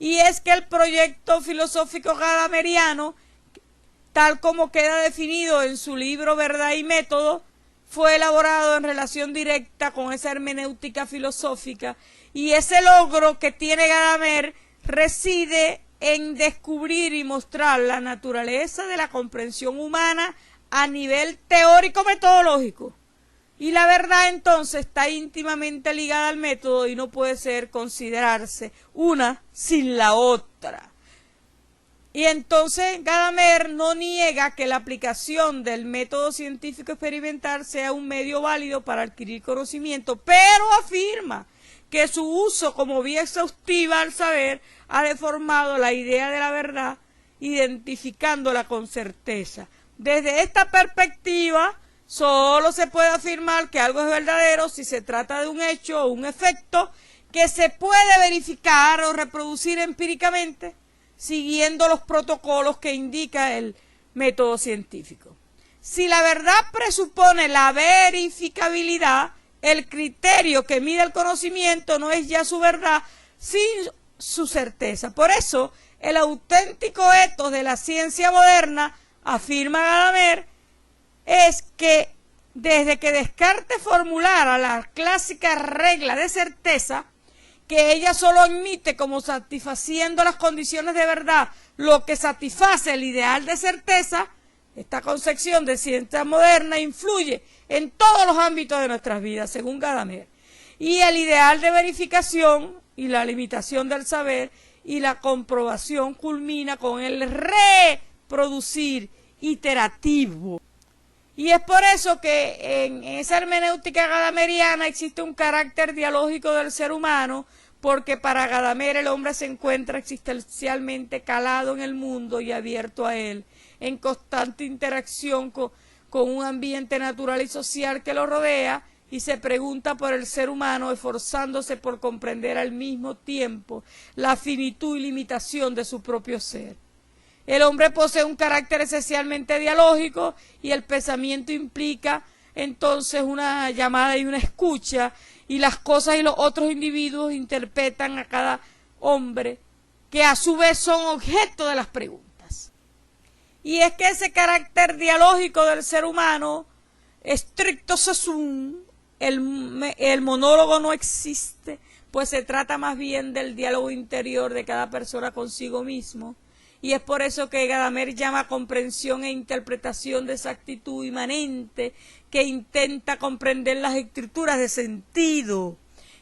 Y es que el proyecto filosófico gadameriano, tal como queda definido en su libro Verdad y Método, fue elaborado en relación directa con esa hermenéutica filosófica, y ese logro que tiene Gadamer reside en descubrir y mostrar la naturaleza de la comprensión humana a nivel teórico-metodológico. Y la verdad entonces está íntimamente ligada al método y no puede ser considerarse una sin la otra. Y entonces Gadamer no niega que la aplicación del método científico experimental sea un medio válido para adquirir conocimiento, pero afirma que su uso como vía exhaustiva al saber ha deformado la idea de la verdad, identificándola con certeza. Desde esta perspectiva, solo se puede afirmar que algo es verdadero si se trata de un hecho o un efecto que se puede verificar o reproducir empíricamente, siguiendo los protocolos que indica el método científico. Si la verdad presupone la verificabilidad, el criterio que mide el conocimiento no es ya su verdad, sino su certeza. Por eso, el auténtico ethos de la ciencia moderna, afirma Gadamer, es que desde que Descartes formulara la clásica regla de certeza, que ella solo admite como satisfaciendo las condiciones de verdad lo que satisface el ideal de certeza, esta concepción de ciencia moderna influye en todos los ámbitos de nuestras vidas, según Gadamer. Y el ideal de verificación y la limitación del saber y la comprobación culmina con el reproducir iterativo. Y es por eso que en esa hermenéutica gadameriana existe un carácter dialógico del ser humano, porque para Gadamer el hombre se encuentra existencialmente calado en el mundo y abierto a él, en constante interacción con un ambiente natural y social que lo rodea, y se pregunta por el ser humano, esforzándose por comprender al mismo tiempo la finitud y limitación de su propio ser. El hombre posee un carácter esencialmente dialógico y el pensamiento implica entonces una llamada y una escucha, y las cosas y los otros individuos interpretan a cada hombre, que a su vez son objeto de las preguntas. Y es que ese carácter dialógico del ser humano, stricto sensu, el monólogo no existe, pues se trata más bien del diálogo interior de cada persona consigo mismo. Y es por eso que Gadamer llama comprensión e interpretación de esa actitud inmanente que intenta comprender las estructuras de sentido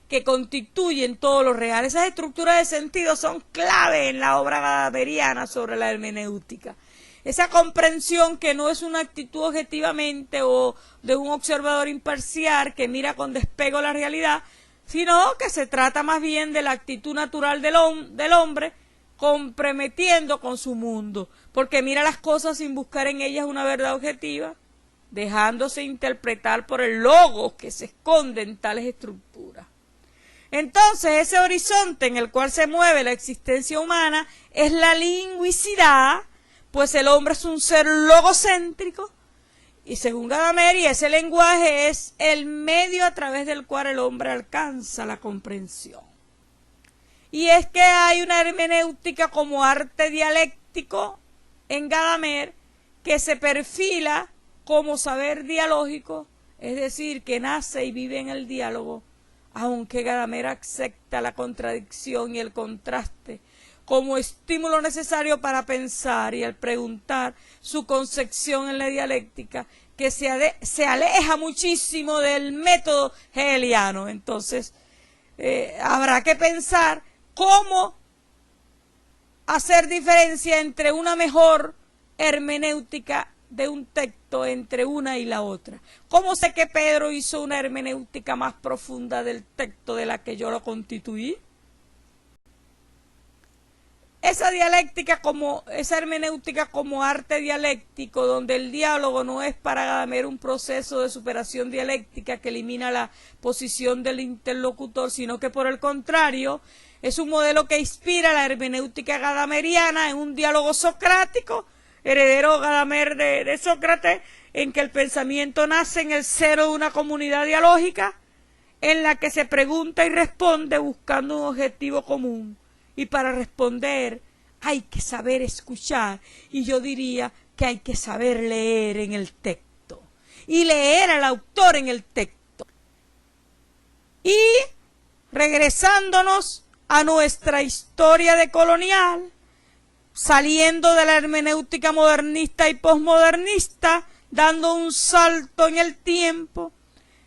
que constituyen todo lo real. Esas estructuras de sentido son clave en la obra gadameriana sobre la hermenéutica. Esa comprensión que no es una actitud objetivamente o de un observador imparcial que mira con despego la realidad, sino que se trata más bien de la actitud natural del hombre, comprometiendo con su mundo, porque mira las cosas sin buscar en ellas una verdad objetiva, dejándose interpretar por el logos que se esconde en tales estructuras. Entonces, ese horizonte en el cual se mueve la existencia humana es la lingüicidad, pues el hombre es un ser logocéntrico, y según Gadamer, ese lenguaje es el medio a través del cual el hombre alcanza la comprensión. Y es que hay una hermenéutica como arte dialéctico en Gadamer que se perfila como saber dialógico, es decir, que nace y vive en el diálogo, aunque Gadamer acepta la contradicción y el contraste como estímulo necesario para pensar, y al preguntar su concepción en la dialéctica, que se aleja muchísimo del método hegeliano. Entonces, habrá que pensar cómo hacer diferencia entre una mejor hermenéutica de un texto entre una y la otra. ¿Cómo sé que Pedro hizo una hermenéutica más profunda del texto de la que yo lo constituí? Esa hermenéutica como arte dialéctico, donde el diálogo no es para Gadamer un proceso de superación dialéctica que elimina la posición del interlocutor, sino que por el contrario, es un modelo que inspira la hermenéutica gadameriana en un diálogo socrático, heredero Gadamer de Sócrates, en que el pensamiento nace en el seno de una comunidad dialógica, en la que se pregunta y responde buscando un objetivo común. Y para responder hay que saber escuchar, y yo diría que hay que saber leer en el texto, y leer al autor en el texto. Y regresándonos a nuestra historia decolonial, saliendo de la hermenéutica modernista y posmodernista, dando un salto en el tiempo,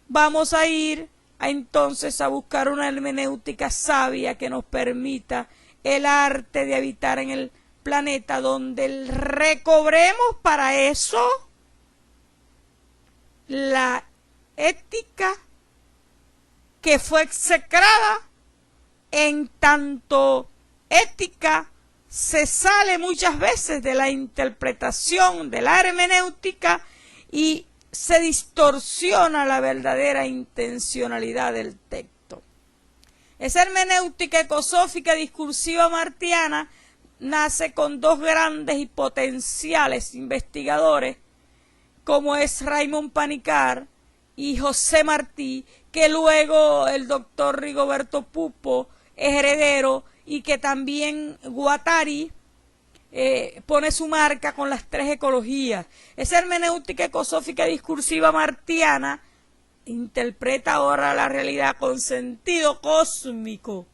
vamos a ir entonces a buscar una hermenéutica sabia que nos permita el arte de habitar en el planeta, donde recobremos para eso la ética que fue execrada, en tanto ética se sale muchas veces de la interpretación de la hermenéutica y se distorsiona la verdadera intencionalidad del texto. Esa hermenéutica ecosófica discursiva martiana nace con dos grandes y potenciales investigadores, como es Raymond Panikkar y José Martí, que luego el doctor Rigoberto Pupo es heredero, y que también Guattari pone su marca con las tres ecologías. Esa hermenéutica ecosófica discursiva martiana interpreta ahora la realidad con sentido cósmico,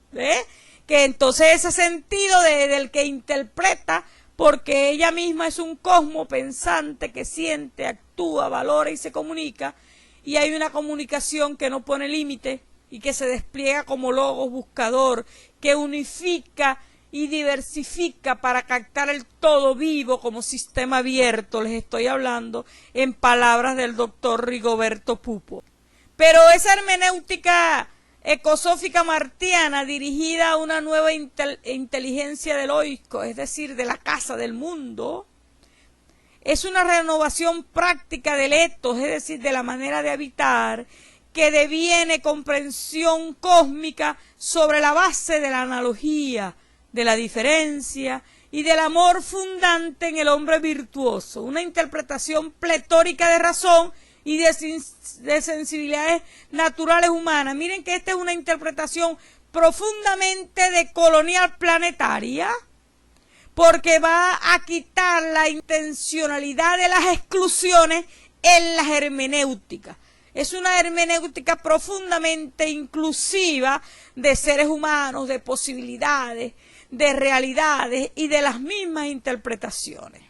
que entonces ese sentido del que interpreta, porque ella misma es un cosmo pensante que siente, actúa, valora y se comunica, y hay una comunicación que no pone límite y que se despliega como logos buscador, que unifica y diversifica para captar el todo vivo como sistema abierto. Les estoy hablando en palabras del doctor Rigoberto Pupo. Pero esa hermenéutica ecosófica martiana, dirigida a una nueva inteligencia del oikos, es decir, de la casa del mundo, es una renovación práctica del ethos, es decir, de la manera de habitar, que deviene comprensión cósmica sobre la base de la analogía, de la diferencia y del amor fundante en el hombre virtuoso, una interpretación pletórica de razón y de sensibilidades naturales humanas. Miren que esta es una interpretación profundamente decolonial planetaria, porque va a quitar la intencionalidad de las exclusiones en las hermenéuticas. Es una hermenéutica profundamente inclusiva de seres humanos, de posibilidades, de realidades y de las mismas interpretaciones.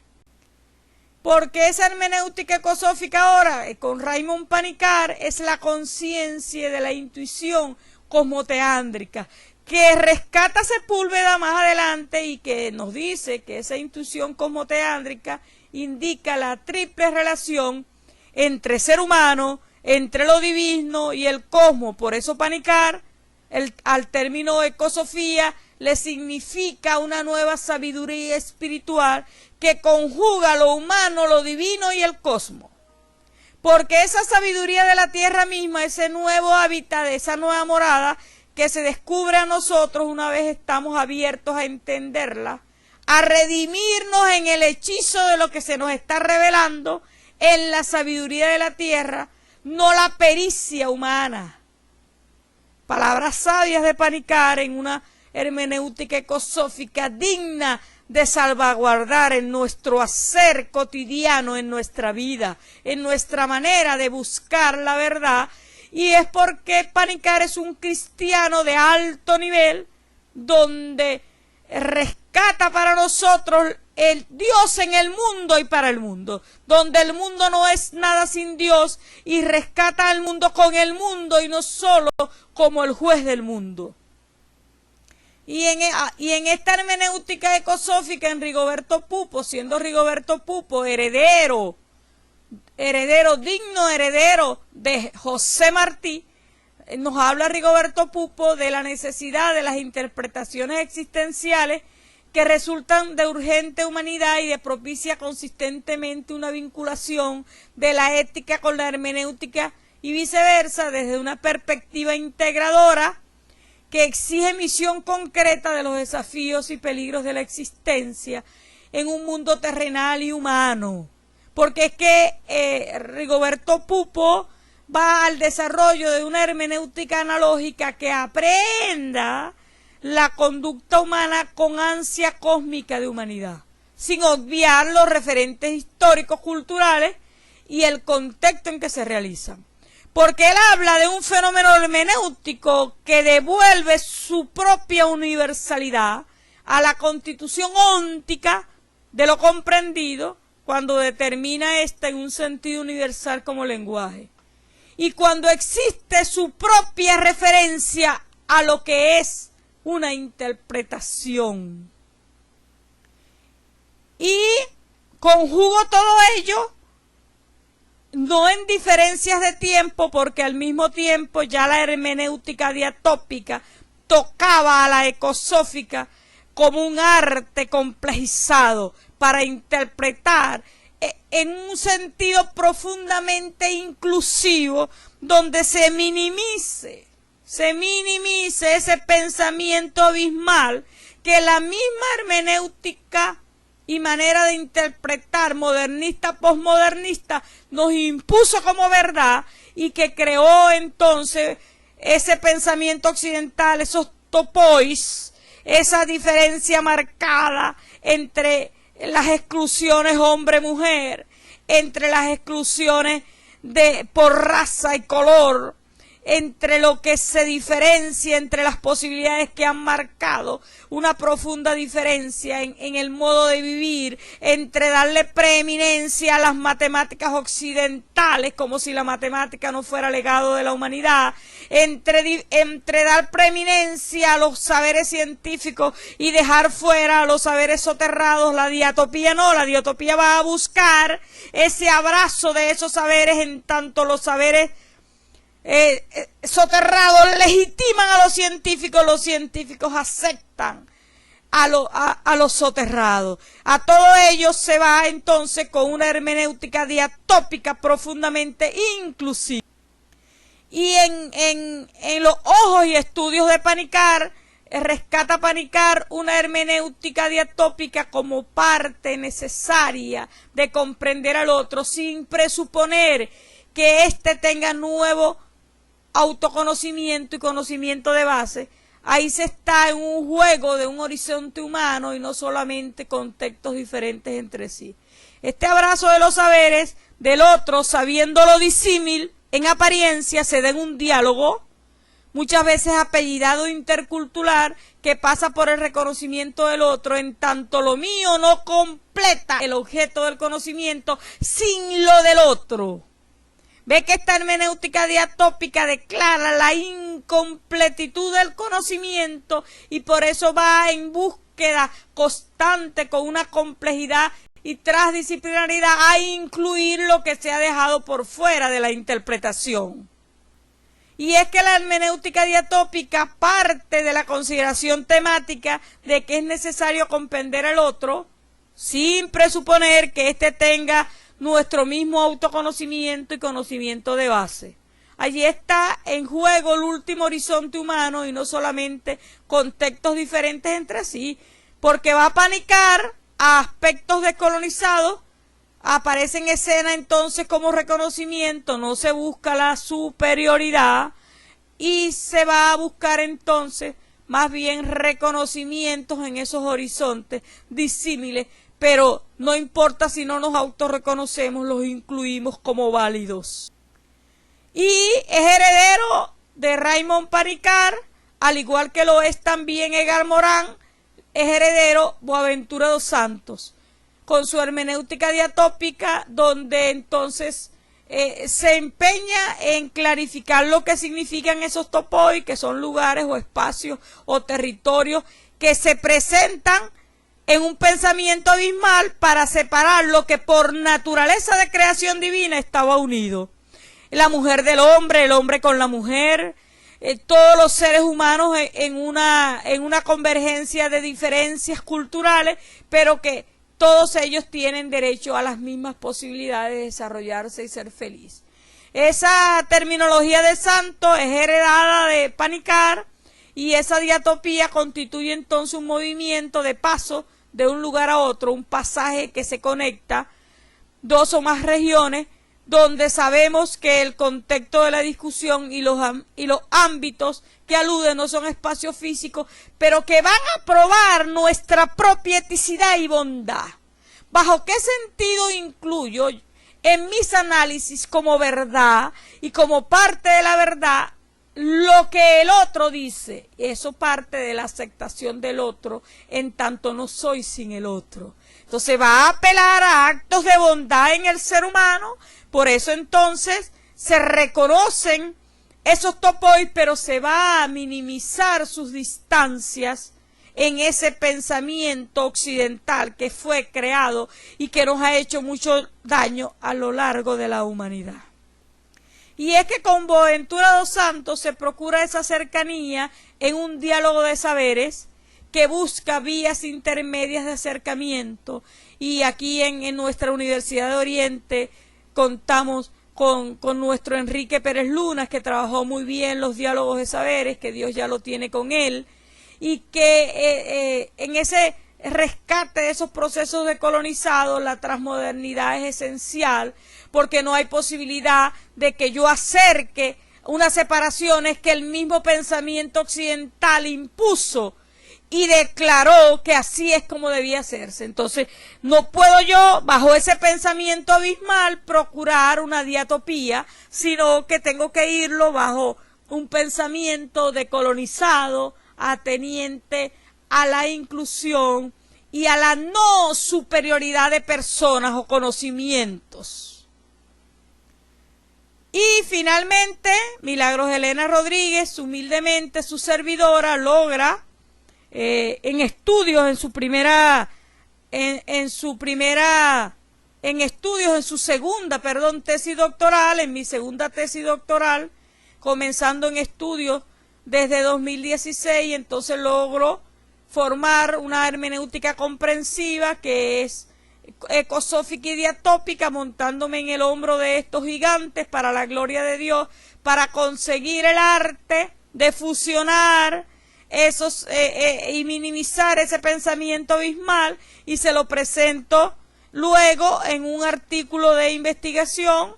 Porque esa hermenéutica ecosófica ahora, con Raymond Panikkar, es la conciencia de la intuición cosmoteándrica, que rescata Sepúlveda más adelante y que nos dice que esa intuición cosmoteándrica indica la triple relación entre ser humano, entre lo divino y el cosmos. Por eso Panikkar, al término ecosofía, le significa una nueva sabiduría espiritual que conjuga lo humano, lo divino y el cosmos. Porque esa sabiduría de la tierra misma, ese nuevo hábitat, esa nueva morada que se descubre a nosotros una vez estamos abiertos a entenderla, a redimirnos en el hechizo de lo que se nos está revelando en la sabiduría de la tierra, no la pericia humana. Palabras sabias de Panikkar en una hermenéutica ecosófica digna de salvaguardar en nuestro hacer cotidiano, en nuestra vida, en nuestra manera de buscar la verdad. Y es porque Panikkar es un cristiano de alto nivel, donde rescata para nosotros el Dios en el mundo y para el mundo, donde el mundo no es nada sin Dios, y rescata al mundo con el mundo y no solo como el juez del mundo. Y en esta hermenéutica ecosófica, en Rigoberto Pupo, siendo Rigoberto Pupo heredero de José Martí, nos habla Rigoberto Pupo de la necesidad de las interpretaciones existenciales que resultan de urgente humanidad y de propicia consistentemente una vinculación de la ética con la hermenéutica y viceversa, desde una perspectiva integradora que exige misión concreta de los desafíos y peligros de la existencia en un mundo terrenal y humano. Porque es que Rigoberto Pupo va al desarrollo de una hermenéutica analógica que aprenda la conducta humana con ansia cósmica de humanidad, sin obviar los referentes históricos, culturales y el contexto en que se realizan. Porque él habla de un fenómeno hermenéutico que devuelve su propia universalidad a la constitución óntica de lo comprendido, cuando determina ésta en un sentido universal como lenguaje. Y cuando existe su propia referencia a lo que es una interpretación. Y conjugo todo ello no en diferencias de tiempo, porque al mismo tiempo ya la hermenéutica diatópica tocaba a la ecosófica como un arte complejizado para interpretar en un sentido profundamente inclusivo, donde se minimice ese pensamiento abismal que la misma hermenéutica y manera de interpretar modernista, posmodernista, nos impuso como verdad y que creó entonces ese pensamiento occidental, esos topois, esa diferencia marcada entre las exclusiones hombre-mujer, entre las exclusiones por raza y color, entre lo que se diferencia entre las posibilidades que han marcado una profunda diferencia en el modo de vivir, entre darle preeminencia a las matemáticas occidentales como si la matemática no fuera legado de la humanidad, entre dar preeminencia a los saberes científicos y dejar fuera a los saberes soterrados. La diatopía no, la diatopía va a buscar ese abrazo de esos saberes, en tanto los saberes soterrados legitiman a los científicos aceptan a los soterrados. A todo ello se va entonces con una hermenéutica diatópica profundamente inclusiva. Y en los ojos y estudios de Panikkar, rescata Panikkar una hermenéutica diatópica como parte necesaria de comprender al otro, sin presuponer que éste tenga nuevo autoconocimiento y conocimiento de base. Ahí se está en un juego de un horizonte humano y no solamente contextos diferentes entre sí. Este abrazo de los saberes del otro, sabiéndolo disímil, en apariencia se da en un diálogo, muchas veces apellidado intercultural, que pasa por el reconocimiento del otro, en tanto lo mío no completa el objeto del conocimiento sin lo del otro. Ve que esta hermenéutica diatópica declara la incompletitud del conocimiento y por eso va en búsqueda constante con una complejidad y transdisciplinaridad a incluir lo que se ha dejado por fuera de la interpretación. Y es que la hermenéutica diatópica parte de la consideración temática de que es necesario comprender al otro sin presuponer que éste tenga nuestro mismo autoconocimiento y conocimiento de base. Allí está en juego el último horizonte humano y no solamente contextos diferentes entre sí, porque va a Panikkar a aspectos descolonizados, aparece en escena entonces como reconocimiento, no se busca la superioridad y se va a buscar entonces más bien reconocimientos en esos horizontes disímiles, pero no importa si no nos autorreconocemos, los incluimos como válidos. Y es heredero de Raymond Panikkar, al igual que lo es también Edgar Morin, es heredero Boaventura dos Santos, con su hermenéutica diatópica, donde entonces se empeña en clarificar lo que significan esos topoi, que son lugares o espacios o territorios que se presentan en un pensamiento abismal para separar lo que por naturaleza de creación divina estaba unido. La mujer del hombre, el hombre con la mujer, todos los seres humanos en una convergencia de diferencias culturales, pero que todos ellos tienen derecho a las mismas posibilidades de desarrollarse y ser feliz. Esa terminología de santo es heredada de Panikkar y esa diatopía constituye entonces un movimiento de paso de un lugar a otro, un pasaje que se conecta dos o más regiones, donde sabemos que el contexto de la discusión y los ámbitos que aluden no son espacios físicos, pero que van a probar nuestra propia eticidad y bondad. ¿Bajo qué sentido incluyo en mis análisis como verdad y como parte de la verdad lo que el otro dice? Eso parte de la aceptación del otro, en tanto no soy sin el otro. Entonces va a apelar a actos de bondad en el ser humano, por eso entonces se reconocen esos topoi, pero se va a minimizar sus distancias en ese pensamiento occidental que fue creado y que nos ha hecho mucho daño a lo largo de la humanidad. Y es que con Boaventura dos Santos se procura esa cercanía en un diálogo de saberes que busca vías intermedias de acercamiento. Y aquí en nuestra Universidad de Oriente contamos con nuestro Enrique Pérez Lunas, que trabajó muy bien los diálogos de saberes, que Dios ya lo tiene con él, y que en ese rescate de esos procesos decolonizados la transmodernidad es esencial, porque no hay posibilidad de que yo acerque unas separaciones que el mismo pensamiento occidental impuso y declaró que así es como debía hacerse. Entonces, no puedo yo, bajo ese pensamiento abismal, procurar una diatopía, sino que tengo que irlo bajo un pensamiento decolonizado, ateniente a la inclusión y a la no superioridad de personas o conocimientos. Y finalmente, Milagros Elena Rodríguez, humildemente su servidora, logra en estudios, en su segunda tesis doctoral, en mi segunda tesis doctoral, comenzando en estudios desde 2016, entonces logro formar una hermenéutica comprensiva que es ecosófica y diatópica, montándome en el hombro de estos gigantes para la gloria de Dios, para conseguir el arte de fusionar esos y minimizar ese pensamiento abismal, y se lo presento luego en un artículo de investigación.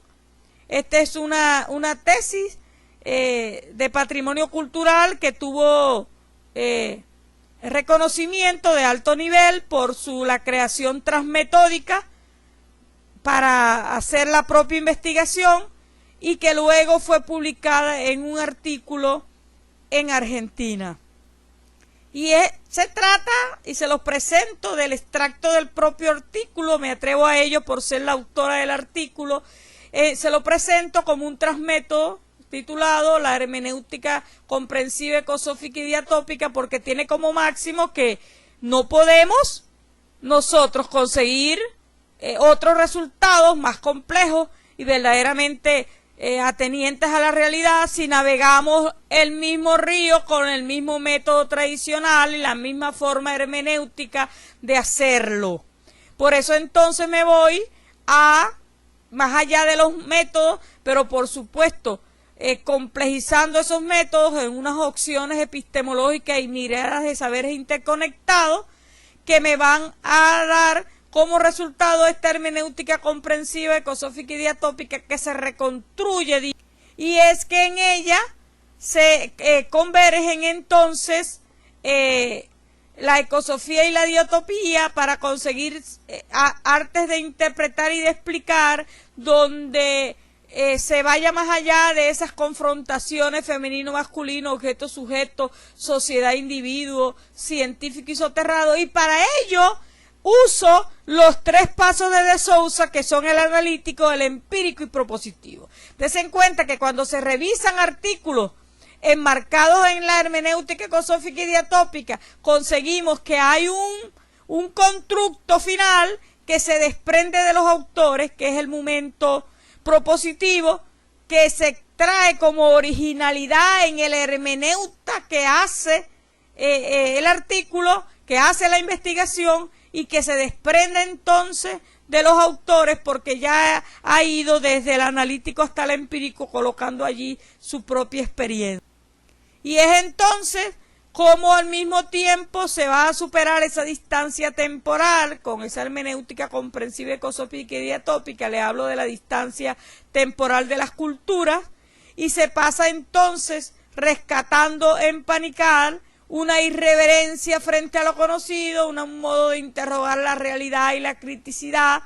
Esta es una tesis de patrimonio cultural que tuvo reconocimiento de alto nivel por la creación transmetódica para hacer la propia investigación, y que luego fue publicada en un artículo en Argentina. Y se trata, y se los presento, del extracto del propio artículo, me atrevo a ello por ser la autora del artículo. Se lo presento como un transmétodo titulado La hermenéutica comprensiva, ecosófica y diatópica, porque tiene como máximo que no podemos nosotros conseguir otros resultados más complejos y verdaderamente atenientes a la realidad si navegamos el mismo río con el mismo método tradicional y la misma forma hermenéutica de hacerlo. Por eso entonces me voy a más allá de los métodos, pero por supuesto complejizando esos métodos en unas opciones epistemológicas y miradas de saberes interconectados que me van a dar como resultado esta hermenéutica comprensiva, ecosófica y diatópica que se reconstruye, y es que en ella se convergen entonces la ecosofía y la diatopía para conseguir artes de interpretar y de explicar donde se vaya más allá de esas confrontaciones femenino-masculino, objeto-sujeto, sociedad-individuo, científico y soterrado, y para ello uso los 3 pasos de Sousa, que son el analítico, el empírico y propositivo. Dense en cuenta que cuando se revisan artículos enmarcados en la hermenéutica ecosófica y diatópica, conseguimos que hay un constructo final que se desprende de los autores, que es el momento propositivo, que se trae como originalidad en el hermeneuta que hace el artículo, que hace la investigación, y que se desprende entonces de los autores, porque ya ha ido desde el analítico hasta el empírico colocando allí su propia experiencia. Y es entonces como al mismo tiempo se va a superar esa distancia temporal con esa hermenéutica comprensiva, ecosófica y diatópica. Le hablo de la distancia temporal de las culturas, y se pasa entonces rescatando en Panikkar una irreverencia frente a lo conocido, un modo de interrogar la realidad y la criticidad,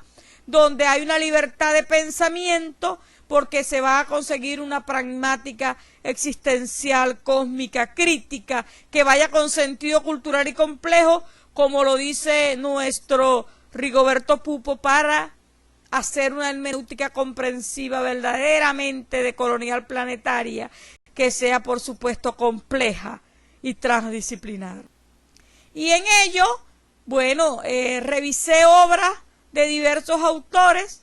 donde hay una libertad de pensamiento, porque se va a conseguir una pragmática existencial, cósmica, crítica, que vaya con sentido cultural y complejo, como lo dice nuestro Rigoberto Pupo, para hacer una hermenéutica comprensiva verdaderamente decolonial planetaria, que sea por supuesto compleja y transdisciplinar. Y en ello, bueno, revisé obras de diversos autores,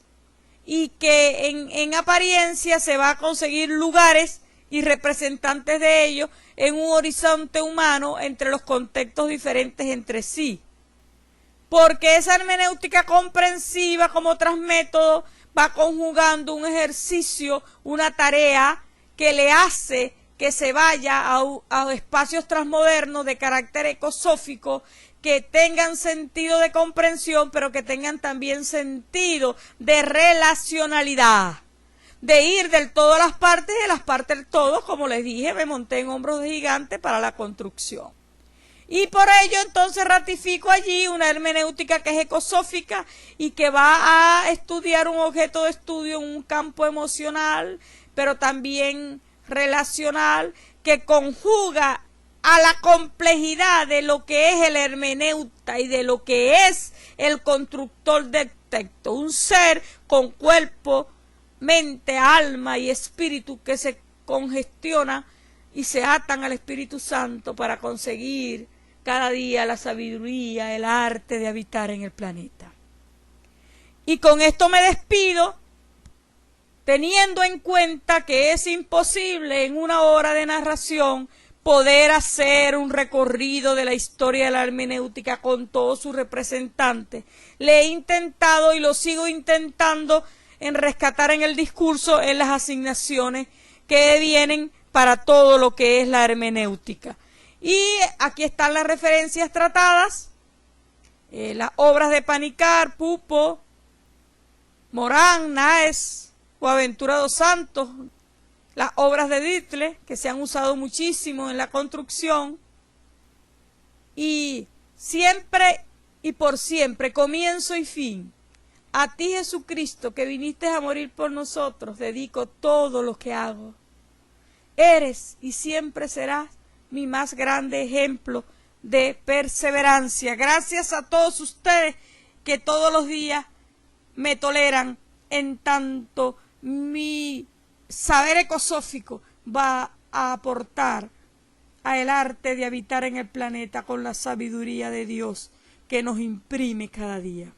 y que en apariencia se va a conseguir lugares y representantes de ellos en un horizonte humano entre los contextos diferentes entre sí. Porque esa hermenéutica comprensiva como transmétodo va conjugando un ejercicio, una tarea que le hace que se vaya a espacios transmodernos de carácter ecosófico, que tengan sentido de comprensión, pero que tengan también sentido de relacionalidad, de ir del todo a las partes y de las partes del todo. Como les dije, me monté en hombros de gigante para la construcción. Y por ello entonces ratifico allí una hermenéutica que es ecosófica y que va a estudiar un objeto de estudio en un campo emocional, pero también relacional, que conjuga a la complejidad de lo que es el hermeneuta y de lo que es el constructor del texto. Un ser con cuerpo, mente, alma y espíritu que se congestiona y se atan al Espíritu Santo para conseguir cada día la sabiduría, el arte de habitar en el planeta. Y con esto me despido, teniendo en cuenta que es imposible en una hora de narración poder hacer un recorrido de la historia de la hermenéutica con todos sus representantes. Le he intentado y lo sigo intentando en rescatar en el discurso, en las asignaciones que vienen para todo lo que es la hermenéutica. Y aquí están las referencias tratadas, las obras de Panikkar, Pupo, Morán, Naes, Boaventura dos Santos, las obras de Dittler, que se han usado muchísimo en la construcción. Y siempre y por siempre, comienzo y fin, a ti Jesucristo, que viniste a morir por nosotros, dedico todo lo que hago. Eres y siempre serás mi más grande ejemplo de perseverancia. Gracias a todos ustedes que todos los días me toleran, en tanto mi saber ecosófico va a aportar al arte de habitar en el planeta con la sabiduría de Dios que nos imprime cada día.